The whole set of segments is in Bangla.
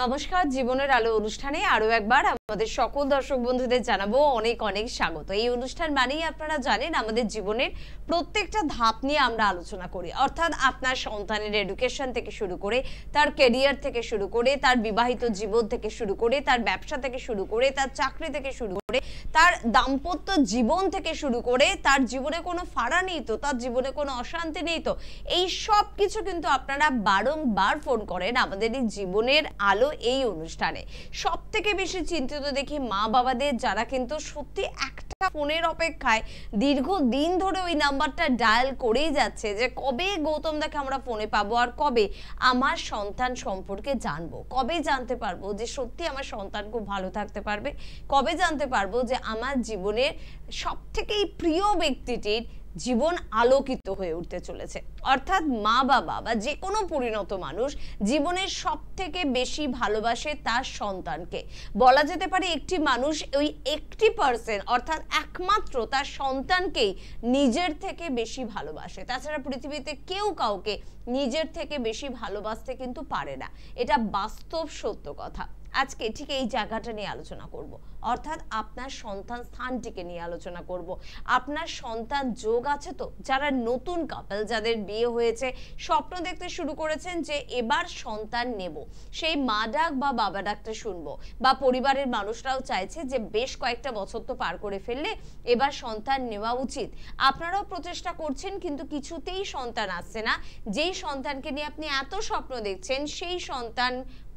নমস্কার, জীবনের আলো অনুষ্ঠানে আরো একবার আমাদের সকল দর্শক বন্ধুদের জানাবো অনেক অনেক স্বাগত। এই অনুষ্ঠান মানেই আপনারা জানেন আমাদের জীবনের প্রত্যেকটা ধাপ নিয়ে আমরা আলোচনা করি, অর্থাৎ আপনার সন্তানের এডুকেশন থেকে শুরু করে তার ক্যারিয়ার থেকে শুরু করে তার বিবাহিত জীবন থেকে শুরু করে তার ব্যবসা থেকে শুরু করে তার চাকরি থেকে শুরু করে তার দাম্পত্য জীবন থেকে শুরু করে তার জীবনে কোনো ফাড়া নেই তো, তার জীবনে কোনো অশান্তি নেই তো, এই সব কিছু কিন্তু আপনারা বারংবার ফোন করেন আমাদের এই জীবনের আলো এই অনুষ্ঠানে। সব থেকে বেশি চিন্তিত দেখি মা বাবাদের, যারা কিন্তু সত্যি একটা ফোনের অপেক্ষায় দীর্ঘদিন ধরে ওই নাম্বারটা ডায়াল করেই যাচ্ছে যে কবে গৌতম দাকে আমরা ফোনে পাবো, আর কবে আমার সন্তান সম্পর্কে জানবো, কবে জানতে পারবো যে সত্যি আমার সন্তান খুব ভালো থাকতে পারবে, কবে জানতে পারবো যে আমার জীবনের সব থেকেই প্রিয় ব্যক্তিটির জীবন আলোকিত হয়ে উঠতে চলেছে। অর্থাৎ মা বাবা বা যে কোনো পরিণত মানুষ জীবনের সব থেকে বেশি ভালোবাসে তার সন্তানকে। বলা যেতে পারে একটি মানুষ ওই 1% অর্থাৎ একমাত্র তার সন্তানকেই নিজের থেকে বেশি ভালোবাসে। তাছাড়া পৃথিবীতে কেউ কাউকে নিজের থেকে বেশি ভালোবাসতে কিন্তু পারে না, এটা বাস্তব সত্য কথা। আজকে ঠিক এই জায়গাটা নিয়ে আলোচনা করব, অর্থাৎ আপনার সন্তান স্থানটিকে নিয়ে আলোচনা করব। আপনার সন্তান যোগ আছে তো? যারা নতুন কাপল, যাদের বিয়ে হয়েছে, স্বপ্ন দেখতে শুরু করেছেন যে এবার সন্তান নেব, সেই মা ডাক বা বাবা ডাকটা শুনবো, বা পরিবারের মানুষরাও চাইছে যে বেশ কয়েকটা বছর তো পার করে ফেললে এবার সন্তান নেওয়া উচিত। আপনারাও প্রচেষ্টা করছেন কিন্তু কিছুতেই সন্তান আসছে না। যেই সন্তানকে নিয়ে আপনি এত স্বপ্ন দেখছেন সেই সন্তান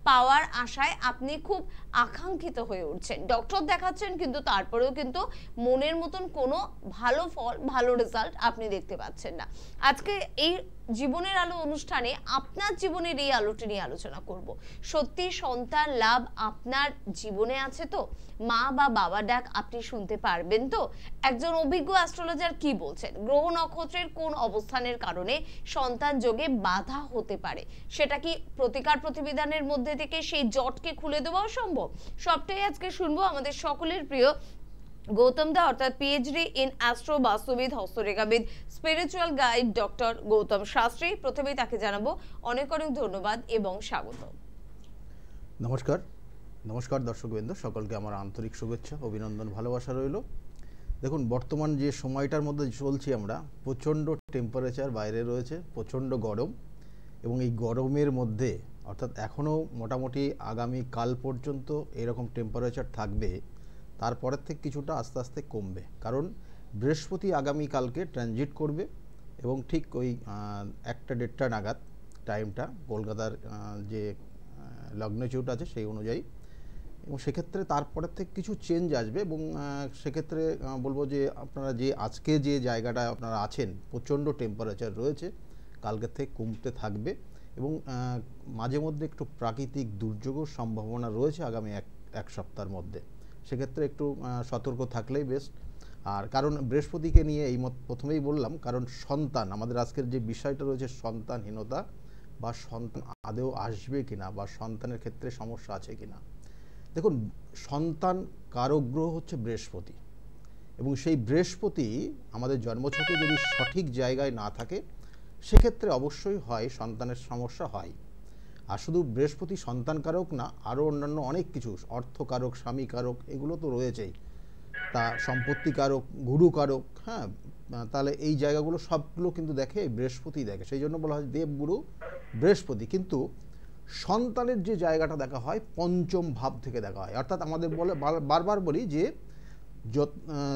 পাওয়ার আশায় আপনি খুব আকাঙ্ক্ষিত হয়ে উঠছেন, ডক্টর দেখাচ্ছেন, কিন্তু তারপরেও কিন্তু মনের মতন কোনো ভালো ফল, ভালো রেজাল্ট আপনি দেখতে পাচ্ছেন না। আজকে এই জীবনের আলো অনুষ্ঠানে আপনার জীবনের এই আলোটি নিয়ে আলোচনা করব। সত্যি সন্তান লাভ আপনার জীবনে আছে তো? মা বা বাবা ডাক আপনি শুনতে পারবেন তো? একজন অভিজ্ঞ অ্যাস্ট্রোলজার কি বলছেন, গ্রহ নক্ষত্রের কোন অবস্থানের কারণে সন্তান যোগে বাধা হতে পারে, সেটা কি প্রতিকার প্রতিবিধানের মধ্যে থেকে সেই জটকে খুলে দেওয়া সম্ভব? সবটাই আজকে শুনবো আমাদের সকলের প্রিয় গৌতম দা, অর্থাৎ পিএইচডি ইন অ্যাস্ট্রো বাস্তুবিদ, হস্তরেখাবিদ, spiritual guide doctor Gautam Shastri. প্রথমেই তাকে জানাবো অনেক অনেক ধন্যবাদ এবং স্বাগত। নমস্কার। নমস্কার দর্শকবৃন্দ, সকলকে আমার আন্তরিক শুভেচ্ছা, অভিনন্দন, ভালোবাসা রইল। দেখুন, বর্তমান যে সময়টার মধ্যে চলছি আমরা, প্রচণ্ড টেম্পারেচার বাইরে রয়েছে, প্রচণ্ড গরম, এবং এই গরমের মধ্যে অর্থাৎ এখনও মোটামুটি আগামী কাল পর্যন্ত এরকম টেম্পারেচার থাকবে, তারপরের থেকে কিছুটা আস্তে আস্তে কমবে, কারণ বৃহস্পতি আগামী কালকে ট্রানজিট করবে এবং ঠিক ওই 1টা-1.5টা নাগাদ টাইমটা কলকাতার যে লগ্নচ্যুট আছে সেই অনুযায়ী, এবং সেক্ষেত্রে তারপরের থেকে কিছু চেঞ্জ আসবে। এবং সেক্ষেত্রে বলবো যে আপনারা যে আজকে যে জায়গাটায় আপনারা আছেন, প্রচণ্ড টেম্পারেচার রয়েছে, কালকের থেকে কমতে থাকবে, এবং মাঝে মধ্যে একটু প্রাকৃতিক দুর্যোগের সম্ভাবনা রয়েছে আগামী এক সপ্তাহের মধ্যে। সেক্ষেত্রে একটু সতর্ক থাকলেই বেস্ট। আর কারণ বৃহস্পতিকে নিয়ে এই প্রথমেই বললাম, কারণ সন্তান, আমাদের আজকের যে বিষয়টা রয়েছে সন্তানহীনতা, বা সন্তান আদৌ আসবে কিনা, বা সন্তানের ক্ষেত্রে সমস্যা আছে কিনা। দেখুন, সন্তান কারক গ্রহ হচ্ছে বৃহস্পতি, এবং সেই বৃহস্পতি আমাদের জন্মছকে যদি সঠিক জায়গায় না থাকে, সেক্ষেত্রে অবশ্যই হয় সন্তানের সমস্যা হয়। আর শুধু বৃহস্পতি সন্তান কারক না, আরও অন্যান্য অনেক কিছু, অর্থকারক, স্বামী কারক, এগুলো তো রয়েছেই, তা সম্পত্তি কারক, গুরু কারক, হ্যাঁ, তাহলে এই জায়গাগুলো সবগুলো কিন্তু দেখে বৃহস্পতি দেখে। সেই জন্য বলা হয় দেবগুরু বৃহস্পতি। কিন্তু সন্তানের যে জায়গাটা দেখা হয় পঞ্চম ভাব থেকে দেখা হয়, অর্থাৎ আমাদের বারবার বলি যে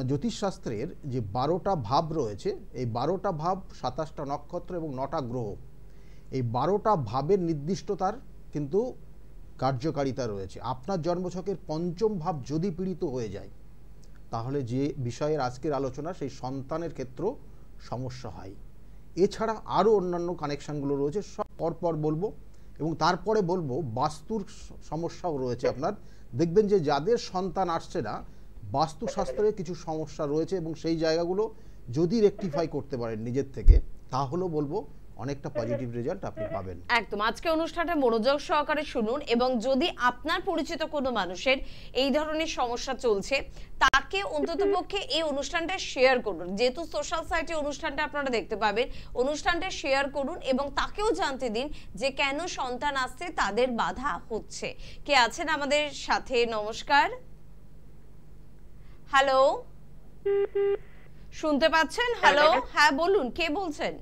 জ্যোতিষশাস্ত্রের যে 12টা ভাব রয়েছে, এই 12টা ভাব, 27টা নক্ষত্র এবং 9টা গ্রহ, এই 12টা ভাবের নির্দিষ্টতার কিন্তু কার্যকারিতা রয়েছে। আপনার জন্মছকের পঞ্চম ভাব যদি পীড়িত হয়ে যায়, তাহলে যে বিষয়ের আজকের আলোচনা, সেই সন্তানের ক্ষেত্রেও সমস্যা হয়। এছাড়া আরও অন্যান্য কানেকশানগুলো রয়েছে, সব পরপর বলবো, এবং তারপরে বলবো বাস্তুর সমস্যাও রয়েছে। আপনার দেখবেন যে যাদের সন্তান আসছে না, বাস্তুশাস্ত্রে কিছু সমস্যা রয়েছে, এবং সেই জায়গাগুলো যদি রেকটিফাই করতে পারেন নিজের থেকে, তাহলেও বলবো অনেকটা পজিটিভ রেজাল্ট আপনি পাবেন। একদম, আজকে অনুষ্ঠানটা মনোযোগ সহকারে শুনুন, এবং যদি আপনার পরিচিত কোনো মানুষের এই ধরনের সমস্যা চলছে তাকে অন্ততপক্ষে এই অনুষ্ঠানটা শেয়ার করুন। যেহেতু সোশ্যাল সাইটে অনুষ্ঠানটা আপনারা দেখতে পাবেন, অনুষ্ঠানটা শেয়ার করুন এবং তাকেও জানতে দিন যে কেন সন্তান আসতে তাদের বাধা হচ্ছে। কে আছেন আমাদের সাথে? নমস্কার, হ্যালো, শুনতে পাচ্ছেন? হ্যালো, হ্যাঁ বলুন, কে বলছেন?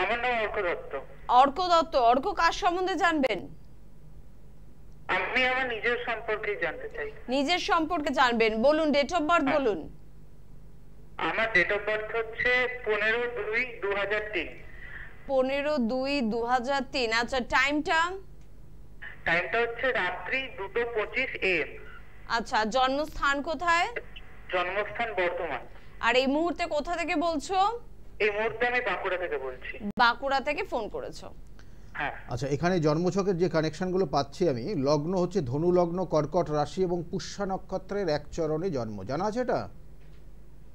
আমার নাম অর্ক দত্ত। অর্ক দত্ত। অর্ক, কার সম্বন্ধে জানবেন? আমি আমার নিজের সম্পর্কে জানতে চাই। নিজের সম্পর্কে জানবেন, বলুন, ডেট অফ বার্থ বলুন। আমার ডেট অফ বার্থ হচ্ছে 15/2/2003। 15/2/2003। আচ্ছা, টাইমটা? টাইমটা হচ্ছে রাত্রি 2:25 AM। আচ্ছা, জন্মস্থান কোথায়? জন্মস্থান বর্ধমান। আর এই মুহূর্তে কোথা থেকে বলছো? এই মুহূর্তে আমি বাঁকুড়া থেকে বলছি। বাঁকুড়া থেকে ফোন করেছো? হ্যাঁ। আচ্ছা, এখানে জন্মছকের যে কানেকশনগুলো পাচ্ছি আমি, লগ্ন হচ্ছে ধনু লগ্ন, কর্কট রাশি এবং পুষ্যা নক্ষত্রের এক চরণে জন্ম। জানা আছে এটা?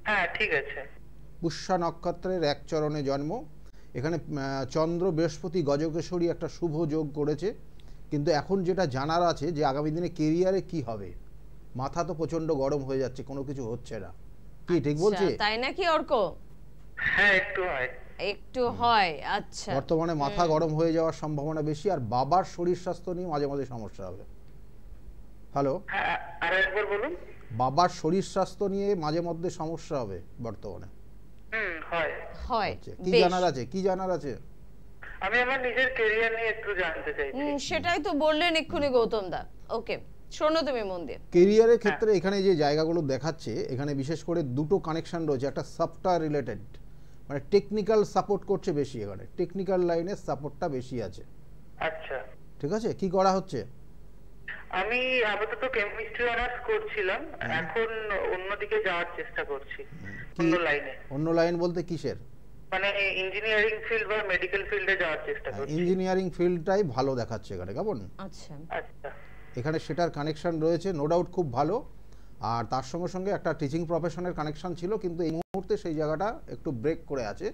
হ্যাঁ, ঠিক আছে। পুষ্যা নক্ষত্রের এক চরণে জন্ম। এখানে চন্দ্র বৃহস্পতি গজকেশরী একটা শুভ যোগ করেছে। কিন্তু এখন যেটা জানার আছে যে আগামী দিনে কেরিয়ারে কি হবে। মাথা তো প্রচন্ড গরম হয়ে যাচ্ছে, কোনো কিছু হচ্ছে না। কি ঠিক বলছি? তাই নাকি অর্ক? হ্যাঁ, একটু হয়। একটু হয়। আচ্ছা, বর্তমানে মাথা গরম হয়ে যাওয়ার সম্ভাবনা বেশি, আর বাবার শরীর স্বাস্থ্য নিয়ে মাঝে মাঝে সমস্যা হবে। হ্যালো, হ্যাঁ, আর একবার বলুন। বাবার শরীর স্বাস্থ্য নিয়ে মাঝে মধ্যে সমস্যা হবে বর্তমানে। হয়। হয়। কি জানার আছে? কি জানার আছে? আমি আমার নিজের ক্যারিয়ার নিয়ে একটু জানতে চাইছি। সেটাই তো বললেন এক্ষুনি গৌতম দা। ওকে, শোনো তুমি মন দিয়ে। কেরিয়ারের ক্ষেত্রে এখানে যে জায়গাগুলো দেখাচ্ছে, এখানে বিশেষ করে দুটো কানেকশন রয়েছে। একটা সফটওয়্যার রিলেটেড, মানে টেকনিক্যাল সাপোর্ট করছে বেশি, এখানে টেকনিক্যাল লাইনের সাপোর্টটা বেশি আছে। আচ্ছা, ঠিক আছে। কি করা হচ্ছে? আমি আপাতত কেমিস্ট্রি অনার্স করছিলাম, এখন অন্যদিকে যাওয়ার চেষ্টা করছি, অন্য লাইনে। অন্য লাইন বলতে কিসের? মানে ইঞ্জিনিয়ারিং ফিল্ড বা মেডিকেল ফিল্ডে যাওয়ার চেষ্টা করছি। ইঞ্জিনিয়ারিং ফিল্ডটাই ভালো দেখাচ্ছে এখানে, কেমন? আচ্ছা আচ্ছা, এখানে সেটার কানেকশন রয়েছে, নো ডাউট খুব ভালো। আর তার সঙ্গে সঙ্গে একটা টিচিং প্রফেশনের কানেকশন ছিল, কিন্তু এই মুহূর্তে সেই জায়গাটা একটু ব্রেক করে আছে,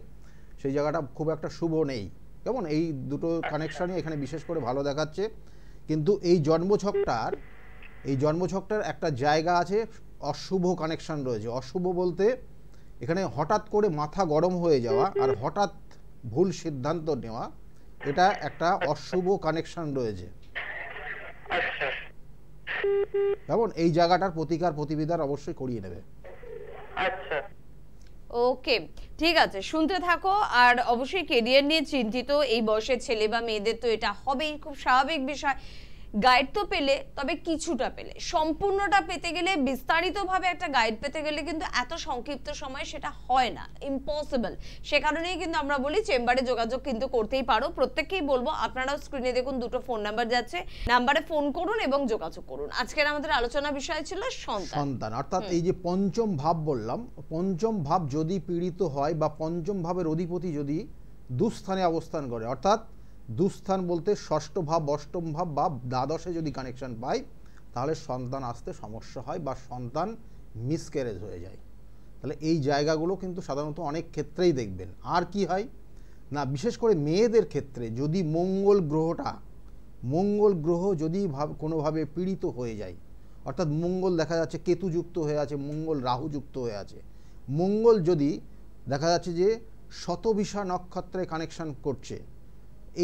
সেই জায়গাটা খুব একটা শুভ নেই, কেমন? এই দুটো কানেকশনই এখানে বিশেষ করে ভালো দেখাচ্ছে। কিন্তু এই জন্মছকটার একটা জায়গা আছে, অশুভ কানেকশন রয়েছে। অশুভ বলতে এখানে হঠাৎ করে মাথা গরম হয়ে যাওয়া আর হঠাৎ ভুল সিদ্ধান্ত নেওয়া, এটা একটা অশুভ কানেকশন রয়েছে, আচ্ছা, কেমন? এই জায়গাটার প্রতিকার প্রতিবিধান অবশ্যই করিয়ে নেবে। আচ্ছা। ওকে, ঠিক আছে, শুনতে থাকো। আর অবশ্যই কেরিয়ার নিয়ে চিন্তিত এই বয়সের ছেলে বা মেয়েদের তো এটা হবেই, খুব স্বাভাবিক বিষয়। গাইড তো পেলে, তবে কিছুটা পেলে। সম্পূর্ণটা পেতে গেলে, বিস্তারিতভাবে একটা গাইড পেতে গেলে কিন্তু এত সংক্ষিপ্ত সময় সেটা হয় না, ইম্পসিবল। সে কারণেই কিন্তু আমরা বলি চেম্বারে যোগাযোগ কিন্তু করতেই পারো। প্রত্যেককেই বলবো, আপনারাও স্ক্রিনে দেখুন দুটো ফোন নাম্বার যাচ্ছে, নাম্বারে ফোন করুন এবং যোগাযোগ করুন। আজকের আমাদের আলোচনা বিষয় ছিল সন্তান। অর্থাৎ এই যে পঞ্চম ভাব বললাম, পঞ্চম ভাব যদি পীড়িত হয় বা পঞ্চম ভাবের অধিপতি যদি দুস্থানে অবস্থান করে, অর্থাৎ দুস্থান বলতে ষষ্ঠ ভাব, অষ্টম ভাব বা দ্বাদশে যদি কানেকশন পায়, তাহলে সন্তান আসতে সমস্যা হয় বা সন্তান মিসক্যারেজ হয়ে যায়। তাহলে এই জায়গাগুলো কিন্তু সাধারণত অনেক ক্ষেত্রেই দেখবেন। আর কি হয় না, বিশেষ করে মেয়েদের ক্ষেত্রে যদি মঙ্গল গ্রহ যদি কোনোভাবে পীড়িত হয়ে যায়, অর্থাৎ মঙ্গল দেখা যাচ্ছে কেতুযুক্ত হয়ে আছে, মঙ্গল রাহুযুক্ত হয়ে আছে, মঙ্গল যদি দেখা যাচ্ছে যে শতবিশা নক্ষত্রে কানেকশন করছে,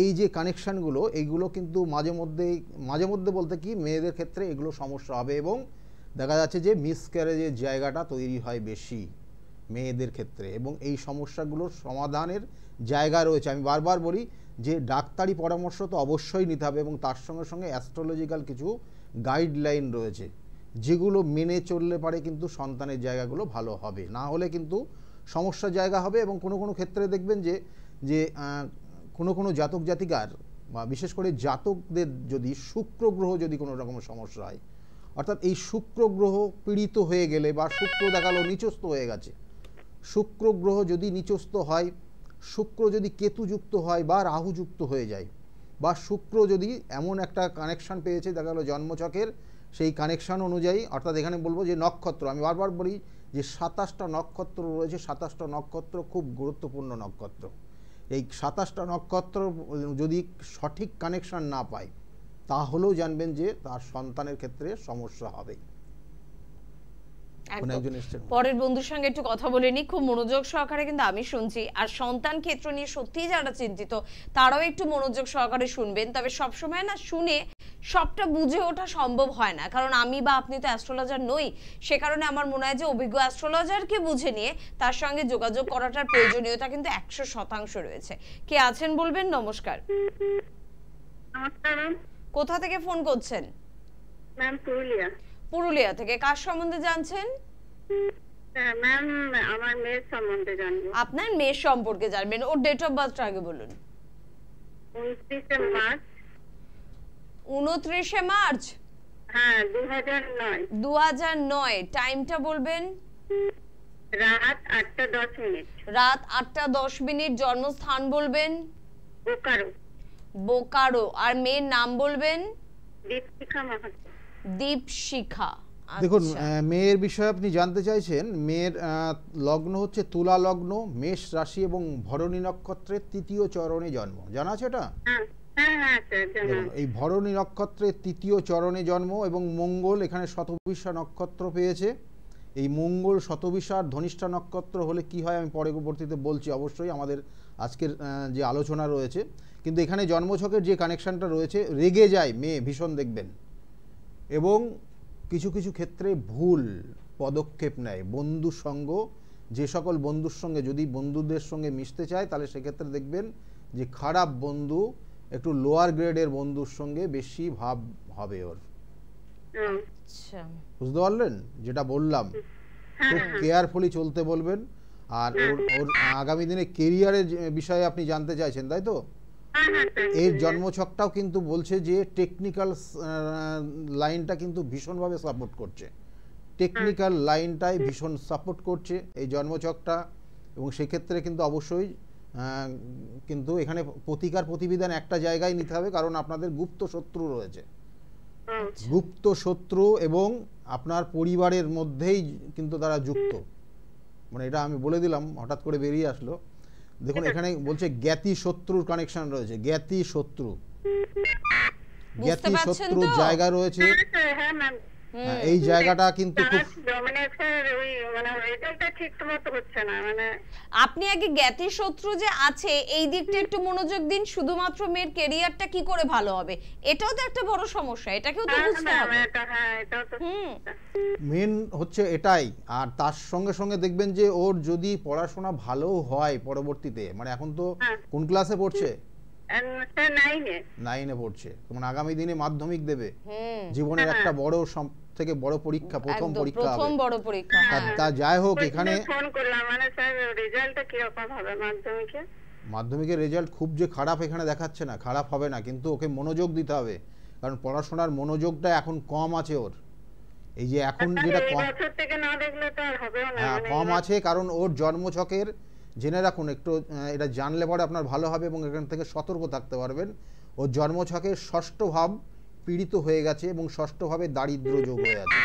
এই যে কানেকশানগুলো, এইগুলো কিন্তু মাঝে মধ্যে বলতে কি মেয়েদের ক্ষেত্রে এগুলো সমস্যা হবে, এবং দেখা যাচ্ছে যে মিসক্যারেজের জায়গাটা তৈরি হয় বেশি মেয়েদের ক্ষেত্রে। এবং এই সমস্যাগুলোর সমাধানের জায়গা রয়েছে। আমি বারবার বলি যে ডাক্তারি পরামর্শ তো অবশ্যই নিতে হবে, এবং তার সঙ্গে সঙ্গে অ্যাস্ট্রোলজিক্যাল কিছু গাইডলাইন রয়েছে, যেগুলো মেনে চললে পারে কিন্তু সন্তানের জায়গাগুলো ভালো হবে। না হলে কিন্তু সমস্যার জায়গা হবে। এবং কোনো কোনো ক্ষেত্রে দেখবেন যে কোনো জাতক জাতিকার বা বিশেষ করে জাতকদের যদি শুক্র গ্রহ যদি কোনো রকম সমস্যা হয়, অর্থাৎ এই শুক্র গ্রহ পীড়িত হয়ে গেলে বা শুক্র দেখালো নিচস্থ হয়ে গেছে, শুক্র গ্রহ যদি নিচস্থ হয়, শুক্র যদি কেতুযুক্ত হয় বা রাহুযুক্ত হয়ে যায়, বা শুক্র যদি এমন একটা কানেকশন পেয়েছে দেখা গেলো জন্মছকের সেই কানেকশন অনুযায়ী, অর্থাৎ এখানে বলবো যে নক্ষত্র, আমি বারবার বলি যে 27টা নক্ষত্র রয়েছে, 27টা নক্ষত্র খুব গুরুত্বপূর্ণ নক্ষত্র। এই 27টা নক্ষত্র যদি সঠিক কানেকশন না পায় তাহলেও জানবেন যে তার সন্তানের ক্ষেত্রে সমস্যা হবে। পরের বন্ধুর সঙ্গে একটু কথা বলে নি, খুব মনোযোগ সহকারে কিন্তু আমি শুনছি, আর সন্তান ক্ষেত্র নিয়ে সত্যিই যারা চিন্তিত তারাও একটু মনোযোগ সহকারে শুনবেন। তবে সবসময় না শুনে সবটা বুঝে ওঠা সম্ভব হয় না, কারণ আমি বা আপনি তো অ্যাস্ট্রোলজার নই। সে কারণে আমার মনে হয় যে অভিজ্ঞ অ্যাস্ট্রোলজারকে বুঝে নিয়ে তার সঙ্গে যোগাযোগ করাটার প্রয়োজনীয়তা কিন্তু 100% রয়েছে। কে আছেন বলবেন? নমস্কার। নমস্কার ম্যাম। কোথা থেকে ফোন করছেন? ম্যাম পুরুলিয়া। পুরুলিয়া থেকে। কার সম্বন্ধে জানছেন? ম্যাম আমার মেয়ের সম্বন্ধে জানবো। আপনার মেয়ের সম্পর্কে জানবেন, ওর ডেট অফ বার্থটা আগে বলুন। 29 মার্চ। 29 মার্চ? হ্যাঁ, 2009। 2009। টাইমটা বলবেন? রাত 8:10। রাত 8:10। জন্মস্থান বলবেন? বোকারো। বোকারো। আর মেয়ের নাম বলবেন? দীপশিখা মাহাতো। দীপশিখা। দেখুন, মেয়ের বিষয়ে আপনি জানতে চাইছেন। মেয়ের লগ্ন হচ্ছে তুলা লগ্ন, মেষ রাশি এবং ভরণী নক্ষত্রের 3য় চরণে জন্ম। জানা আছে এটা? দেখুন, এই ভরণী নক্ষত্রের 3য় চরণে জন্ম এবং মঙ্গল এখানে শতবিশা নক্ষত্র পেয়েছে। এই মঙ্গল শতবিশা আর ধনিষ্ঠা নক্ষত্র হলে কি হয় আমি পরবর্তীতে বলছি অবশ্যই, আমাদের আজকের যে আলোচনা রয়েছে। কিন্তু এখানে জন্মছকের যে কানেকশানটা রয়েছে, রেগে যায় মেয়ে ভীষণ দেখবেন, এবং কিছু কিছু ক্ষেত্রে ভুল পদক্ষেপ নেয়। বন্ধু সঙ্গ, যে সকল বন্ধুর সঙ্গে যদি বন্ধুদের সঙ্গে মিশতে চায় তাহলে সেক্ষেত্রে দেখবেন যে খারাপ বন্ধু, একটু লোয়ার গ্রেডের বন্ধুর সঙ্গে বেশি ভাব হবে ওর। বুঝতে পারলেন যেটা বললাম? খুব কেয়ারফুলি চলতে বলবেন। আর ওর আগামী দিনে কেরিয়ারের বিষয়ে আপনি জানতে চাইছেন, তাই তো? এর জন্মছকটাও কিন্তু বলছে যে টেকনিক্যাল লাইনটা কিন্তু ভীষণভাবে সাপোর্ট করছে, টেকনিক্যাল লাইনটাই ভীষণ সাপোর্ট করছে এই জন্মছকটা। এবং সেক্ষেত্রে কিন্তু অবশ্যই কিন্তু এখানে প্রতিকার প্রতিবিধান একটা জায়গায় নিতে হবে, কারণ আপনাদের গুপ্ত শত্রু রয়েছে। গুপ্ত শত্রু এবং আপনার পরিবারের মধ্যেই কিন্তু তারা যুক্ত, মানে এটা আমি বলে দিলাম, হঠাৎ করে বেরিয়ে আসলো। দেখুন এখানে বলছে জ্ঞাতি শত্রুর কানেকশন রয়েছে, জ্ঞাতি শত্রু, জ্ঞাতি শত্রুর জায়গা রয়েছে। এই জায়গাটা কিন্তু খুব আপনি আগে জ্ঞাতি শত্রু যে আছে এই দিকটা একটু মনোযোগ দিন। শুধুমাত্র মেয়ের ক্যারিয়ারটা কি করে ভালো হবে এটাও তো একটা বড় সমস্যা, এটাকেও তো বুঝতে হবে। মেন হচ্ছে এটাই। আর তার সঙ্গে সঙ্গে দেখবেন যে ওর যদি পড়াশোনা ভালো হয় পরবর্তীতে, মানে এখন তো কোন ক্লাসে পড়ছে? 9-এ পড়ছে, মানে আগামী দিনে মাধ্যমিক দেবে, জীবনের একটা বড় থেকে বড় পরীক্ষা, প্রথম পরীক্ষা হবে, প্রথম বড় পরীক্ষা। তা যাই হোক, এখানে ফোন করলাম, মানে স্যার রেজাল্টটা কি রকম হবে মাধ্যমিকে? মাধ্যমিকের রেজাল্ট খুব যে খারাপ এখানে দেখাচ্ছে না, খারাপ হবে না, কিন্তু ওকে মনোযোগ দিতে হবে, কারণ পড়াশোনার মনোযোগটা এখন কম আছে ওর। এই যে এখন যেটা কম আছে, কারণ ওর জন্মছকের, জেনে রাখুন একটু, এটা জানলে পরে আপনার ভালো হবে এবং এখান থেকে সতর্ক থাকতে পারবেন। ওর জন্মছকের ষষ্ঠ ভাব পীড়িত হয়ে গেছে এবং ষষ্ঠ ভাবে দারিদ্র যোগ হয়ে আছে,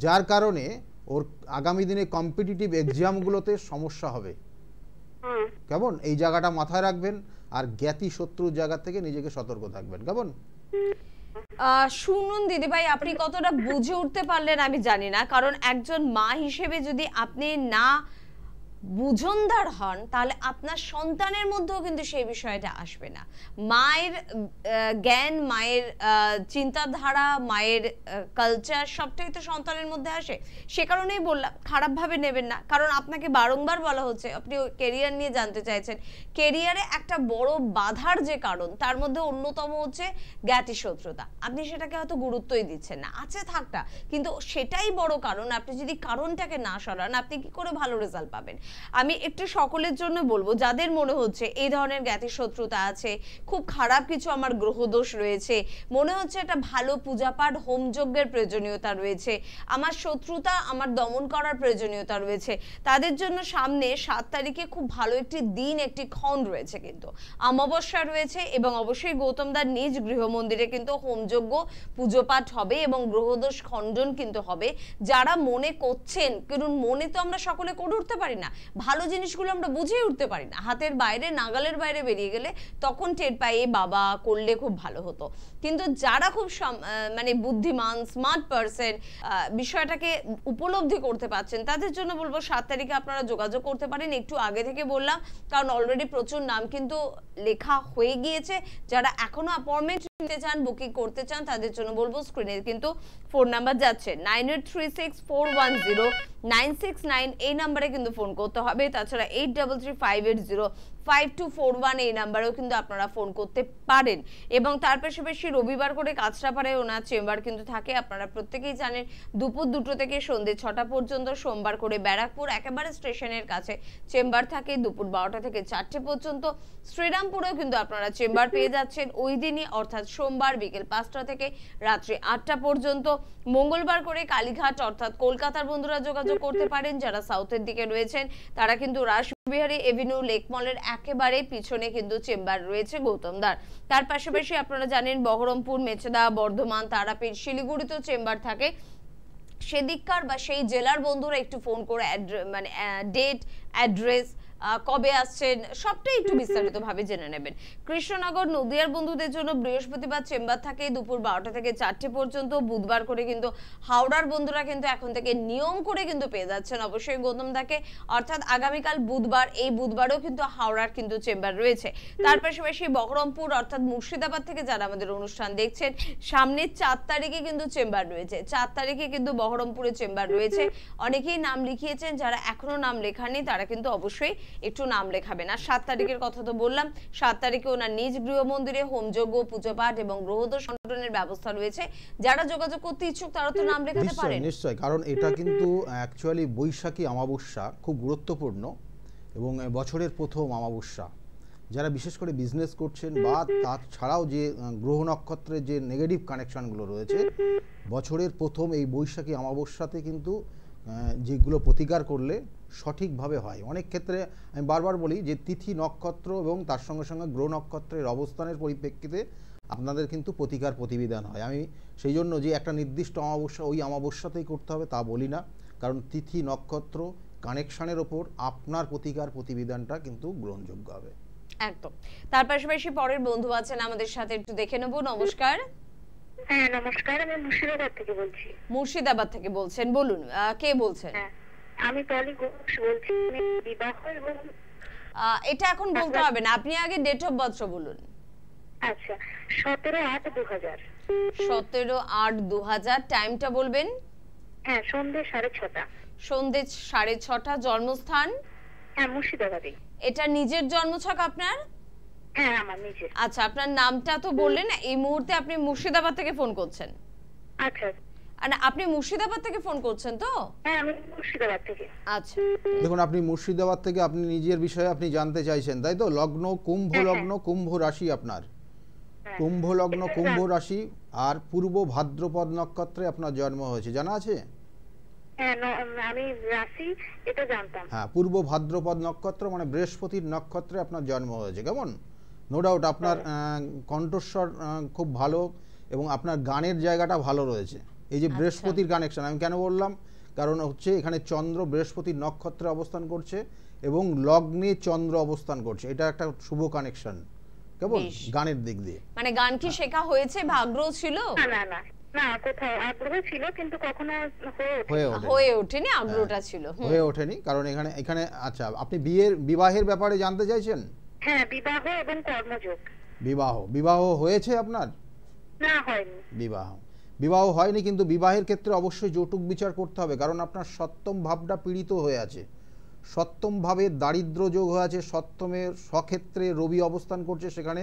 যার কারণে ওর আগামী দিনে কম্পিটিটিভ এক্সামগুলোতে সমস্যা হবে। কেমন? এই জায়গাটা মাথায় রাখবেন, আর জ্ঞাতি শত্রুর জায়গা থেকে নিজেকে সতর্ক থাকবেন। কেমন? শুনুন দিদিভাই, আপনি কতটা বুঝে উঠতে পারলেন আমি জানি না, কারণ একজন মা হিসেবে যদি আপনি না বুঝনদার হন তাহলে আপনার সন্তানের মধ্যেও কিন্তু সেই বিষয়টা আসবে না। মায়ের জ্ঞান, মায়ের চিন্তাধারা, মায়ের কালচার সবটাই তো সন্তানের মধ্যে আসে। সে কারণেই বললাম খারাপভাবে নেবেন না, কারণ আপনাকে বারংবার বলা হচ্ছে আপনি ক্যারিয়ার নিয়ে জানতে চাইছেন। ক্যারিয়ারে একটা বড় বাধার যে কারণ তার মধ্যে অন্যতম হচ্ছে জ্ঞাতি শত্রুতা। আপনি সেটাকে হয়তো গুরুত্বই দিচ্ছেন না, আছে থাকটা, কিন্তু সেটাই বড় কারণ। আপনি যদি কারণটাকে না সরান আপনি কি করে ভালো রেজাল্ট পাবেন? আমি একটু সকলের জন্য বলবো যাদের মনে হচ্ছে এই ধরনের জ্ঞাতি শত্রুতা আছে, খুব খারাপ কিছু আমার গ্রহদোষ রয়েছে, মনে হচ্ছে একটা ভালো পূজাপাঠ হোমযজ্ঞের প্রয়োজনীয়তা রয়েছে, আমার শত্রুতা আমার দমন করার প্রয়োজনীয়তা রয়েছে, তাদের জন্য সামনে 7 তারিখে খুব ভালো একটি দিন, একটি ক্ষণ রয়েছে, কিন্তু অমাবস্যা রয়েছে এবং অবশ্যই গৌতমদার নিজ গৃহ মন্দিরে কিন্তু হোমযজ্ঞ পুজোপাঠ হবে এবং গ্রহদোষ খণ্ডন কিন্তু হবে। যারা মনে করছেন, কারণ মনে তো আমরা সকলে করে উঠতে পারি না, ভালো জিনিসগুলো আমরা বুঝে উঠতে পারি না, হাতের বাইরে নাগালের বাইরে বেরিয়ে গেলে তখন টের পাই বাবা করলে খুব ভালো হতো। কিন্তু যারা খুব মানে বুদ্ধিমান স্মার্ট পারসন বিষয়টাকে উপলব্ধি করতে পারছেন, তাদের জন্য বলবো 7 তারিখে আপনারা যোগাযোগ করতে পারেন। একটু আগে থেকে বললাম কারণ অলরেডি প্রচুর নাম কিন্তু লেখা হয়ে গিয়েছে। যারা এখনো অ্যাপয়েন্টমেন্ট নিতে চান, বুকিং করতে চান, তাদের জন্য বলবো স্ক্রিনে কিন্তু ফোন নাম্বার যাচ্ছে 9836410969 এই নাম্বারে কিন্তু ফোন করতে হবে। তাছাড়া 8335805241 এই নাম্বারেও কিন্তু আপনারা ফোন করতে পারেন। এবং তার পাশাপাশি রবিবার করে কাঁচরাপাড়ায় ওনার চেম্বার কিন্তু থাকে, আপনারা প্রত্যেকেই জানেন, দুপুর 2টো থেকে সন্ধ্যে 6টা পর্যন্ত। সোমবার করে ব্যারাকপুর একেবারে স্টেশনের কাছে চেম্বার থাকে দুপুর 12টা থেকে 4টে পর্যন্ত। শ্রীরামপুরেও কিন্তু আপনারা চেম্বার পেয়ে যাচ্ছেন ওই দিনই, অর্থাৎ সোমবার বিকেল 5টা থেকে রাত্রি 8টা পর্যন্ত। মঙ্গলবার করে কালীঘাট অর্থাৎ কলকাতার বন্ধুরা যোগাযোগ করতে পারেন। যারা সাউথের দিকে রয়েছেন তারা কিন্তু রাসবিহারী এভিনিউ লেক মলের একেবারে পিছনে কিন্তু চেম্বার রয়েছে গৌতমদার। তার পাশাপাশি আপনারা জানেন বহরমপুর, মেচেদা, বর্ধমান, তারাপীঠ, শিলিগুড়িতেও চেম্বার থাকে। সেদিককার বা সেই জেলার বন্ধুরা একটু ফোন করে মানে ডেট, অ্যাড্রেস, কবে আসছেন সবটাই একটু বিস্তারিতভাবে জেনে নেবেন। কৃষ্ণনগর নদিয়ার বন্ধুদের জন্য বৃহস্পতিবার চেম্বার থাকে দুপুর 12টা থেকে 4টে পর্যন্ত। বুধবার করে কিন্তু হাওড়ার বন্ধুরা কিন্তু এখন থেকে নিয়ম করে কিন্তু পেয়ে যাচ্ছেন অবশ্যই গৌতমদাকে, অর্থাৎ আগামীকাল বুধবার, এই বুধবারও কিন্তু হাওড়ার কিন্তু চেম্বার রয়েছে। তার পাশাপাশি বহরমপুর অর্থাৎ মুর্শিদাবাদ থেকে যারা আমাদের অনুষ্ঠান দেখছেন, সামনের 4 তারিখে কিন্তু চেম্বার রয়েছে। 4 তারিখে কিন্তু বহরমপুরে চেম্বার রয়েছে। অনেকেই নাম লিখিয়েছেন, যারা এখনো নাম লেখাননি তারা কিন্তু অবশ্যই একটু নাম লেখাবেন। আর 7 তারিখের কথা তো বললাম, 7 তারিখে ওনার নিজ গৃহ মন্দিরে হোমযজ্ঞ, পূজাপাঠ এবং গ্রহদোষ খণ্ডনের ব্যবস্থা রয়েছে। যারা যোগাযোগ করতে ইচ্ছুক তারা তো নাম লেখাতে পারেন। নিশ্চয়ই, কারণ এটা কিন্তু অ্যাকচুয়ালি বৈশাখী অমাবস্যা খুব গুরুত্বপূর্ণ এবং বছরের প্রথম অমাবস্যা। যারা বিশেষ করে বিজনেস করছেন বা তাছাড়াও যে গ্রহ নক্ষত্রের যে নেগেটিভ কানেকশনগুলো রয়েছে, বছরের প্রথম এই বৈশাখী অমাবস্যাতে কিন্তু যেগুলো প্রতিকার করলে সঠিকভাবে হয়। অনেক ক্ষেত্রে আমি বারবার বলি যে তিথি নক্ষত্র এবং তার সঙ্গে সঙ্গে গ্রহ নক্ষত্রের অবস্থানের পরিপ্রেক্ষিতে আপনাদের কিন্তু প্রতিকার প্রতিবিধান হয়। আমি সেই জন্য যে একটা নির্দিষ্ট অমাবস্যা ওই অমাবস্যাতেই করতে হবে তা বলি না, কারণ তিথি নক্ষত্র কানেকশনের ওপর আপনার প্রতিকার প্রতিবিধানটা কিন্তু গ্রহণযোগ্য হবে। একদম। তার পাশাপাশি পরের বন্ধু আছেন আমাদের সাথে, একটু দেখে নেব। নমস্কার। হ্যাঁ নমস্কার, আমি মুর্শিদাবাদ থেকে বলছি। মুর্শিদাবাদ থেকে বলছেন, বলুন কে বলছেন? আমি পলি ঘোষ বলছি। বিবাহ এবং এটা এখন বলতে হবে না, আপনি আগে ডেট অফ বার্থ বলুন। আচ্ছা, 17/8/2000। 17/8/2000। টাইমটা বলবেন? হ্যাঁ, সন্ধ্যে 6:30। সন্ধ্যে 6:30। জন্মস্থান? হ্যাঁ, মুর্শিদাবাদে। এটা নিজের জন্মছক আপনার? হ্যাঁ, আমার নিজের। আচ্ছা, আপনার নামটা তো বললেন। এই মুহূর্তে আপনি মুর্শিদাবাদ থেকে ফোন করছেন? আচ্ছা, আপনি মুর্শিদাবাদ থেকে ফোন করছেন তো? হ্যাঁ, আমি মুর্শিদাবাদ থেকে। আচ্ছা, দেখুন, আপনি মুর্শিদাবাদ থেকে আপনি নিজের বিষয়ে আপনি জানতে চাইছেন, তাই তো? লগ্ন কুম্ভ লগ্ন, কুম্ভ রাশি আপনার, কুম্ভ লগ্ন কুম্ভ রাশি, আর পূর্ব ভাদ্রপদ নক্ষত্রে আপনার জন্ম হয়েছে, জানা আছে? হ্যাঁ, আমি রাশি এটা জানতাম। হ্যাঁ, পূর্ব ভাদ্রপদ নক্ষত্র মানে বৃহস্পতির নক্ষত্রে আপনার জন্ম হয়েছে। কেমন? নো ডাউট আপনার কণ্ঠস্বর খুব ভালো এবং আপনার গানের জায়গাটা ভালো রয়েছে। এই যে বৃহস্পতির কানেকশন আমি কেন বললাম, কারণ হচ্ছে এখানে চন্দ্র বৃহস্পতির নক্ষত্রে অবস্থান করছে এবং লগ্নে চন্দ্র অবস্থান করছে, এটা একটা শুভ কানেকশন। কেমন গানের দিক দিয়ে? মানে গান কি শেখা হয়েছে বা আগ্রহ ছিল? না না না, কোথাও আগ্রহ ছিল কিন্তু কখনো হয়ে ওঠেনি। আগ্রহটা ছিল, হয়ে ওঠেনি। কারণ এখানে আচ্ছা, আপনি বিবাহের ব্যাপারে জানতে চাইছেন? হ্যাঁ, বিবাহ এবং কর্মযোগ। বিবাহ হয়েছে আপনার? না, হয়নি। বিবাহ হয়নি, কিন্তু বিবাহের ক্ষেত্রে অবশ্যই যৌতুক বিচার করতে হবে, কারণ আপনার সপ্তম ভাবটা পীড়িত হয়ে আছে। সপ্তম ভাবে দারিদ্র যোগ হয়ে আছে, সপ্তমের স্বক্ষেত্রে রবি অবস্থান করছে, সেখানে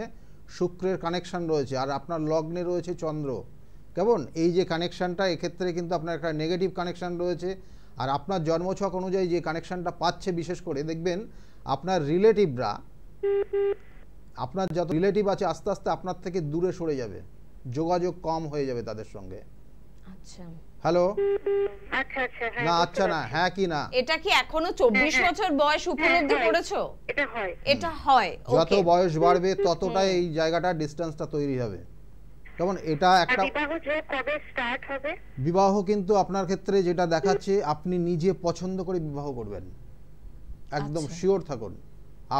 শুক্রের কানেকশন রয়েছে, আর আপনার লগ্নে রয়েছে চন্দ্র। কেমন? এই যে কানেকশনটা, এক্ষেত্রে কিন্তু আপনার একটা নেগেটিভ কানেকশন রয়েছে। আর আপনার জন্মছক অনুযায়ী যে কানেকশনটা পাচ্ছে, বিশেষ করে দেখবেন আপনার রিলেটিভরা, আপনার যত রিলেটিভ আছে আস্তে আস্তে আপনার থেকে দূরে সরে যাবে, যোগাযোগ কম হয়ে যাবে তাদের সঙ্গে। আচ্ছা, হ্যালো, আচ্ছা আচ্ছা, হ্যাঁ না বুঝতে আচ্ছা না, পারছি। হ্যাঁ কি না? এটা কি এখনো 24 বছর বয়স উপলব্ধি হয়। করেছো? এটা হয়। এটা হয়, যত ওকে। বয়স বাড়বে ততটাই এই জায়গাটা, ডিস্টেন্সটা তৈরি হবে। যেমন এটা আর একটা বিবাহ যে কবে স্টার্ট হবে? বিবাহ কিন্তু আপনার ক্ষেত্রে যেটা দেখাচ্ছে, আপনি নিজে পছন্দ করে বিবাহ করবেন, একদম আচ্ছা। শিওর থাকুন,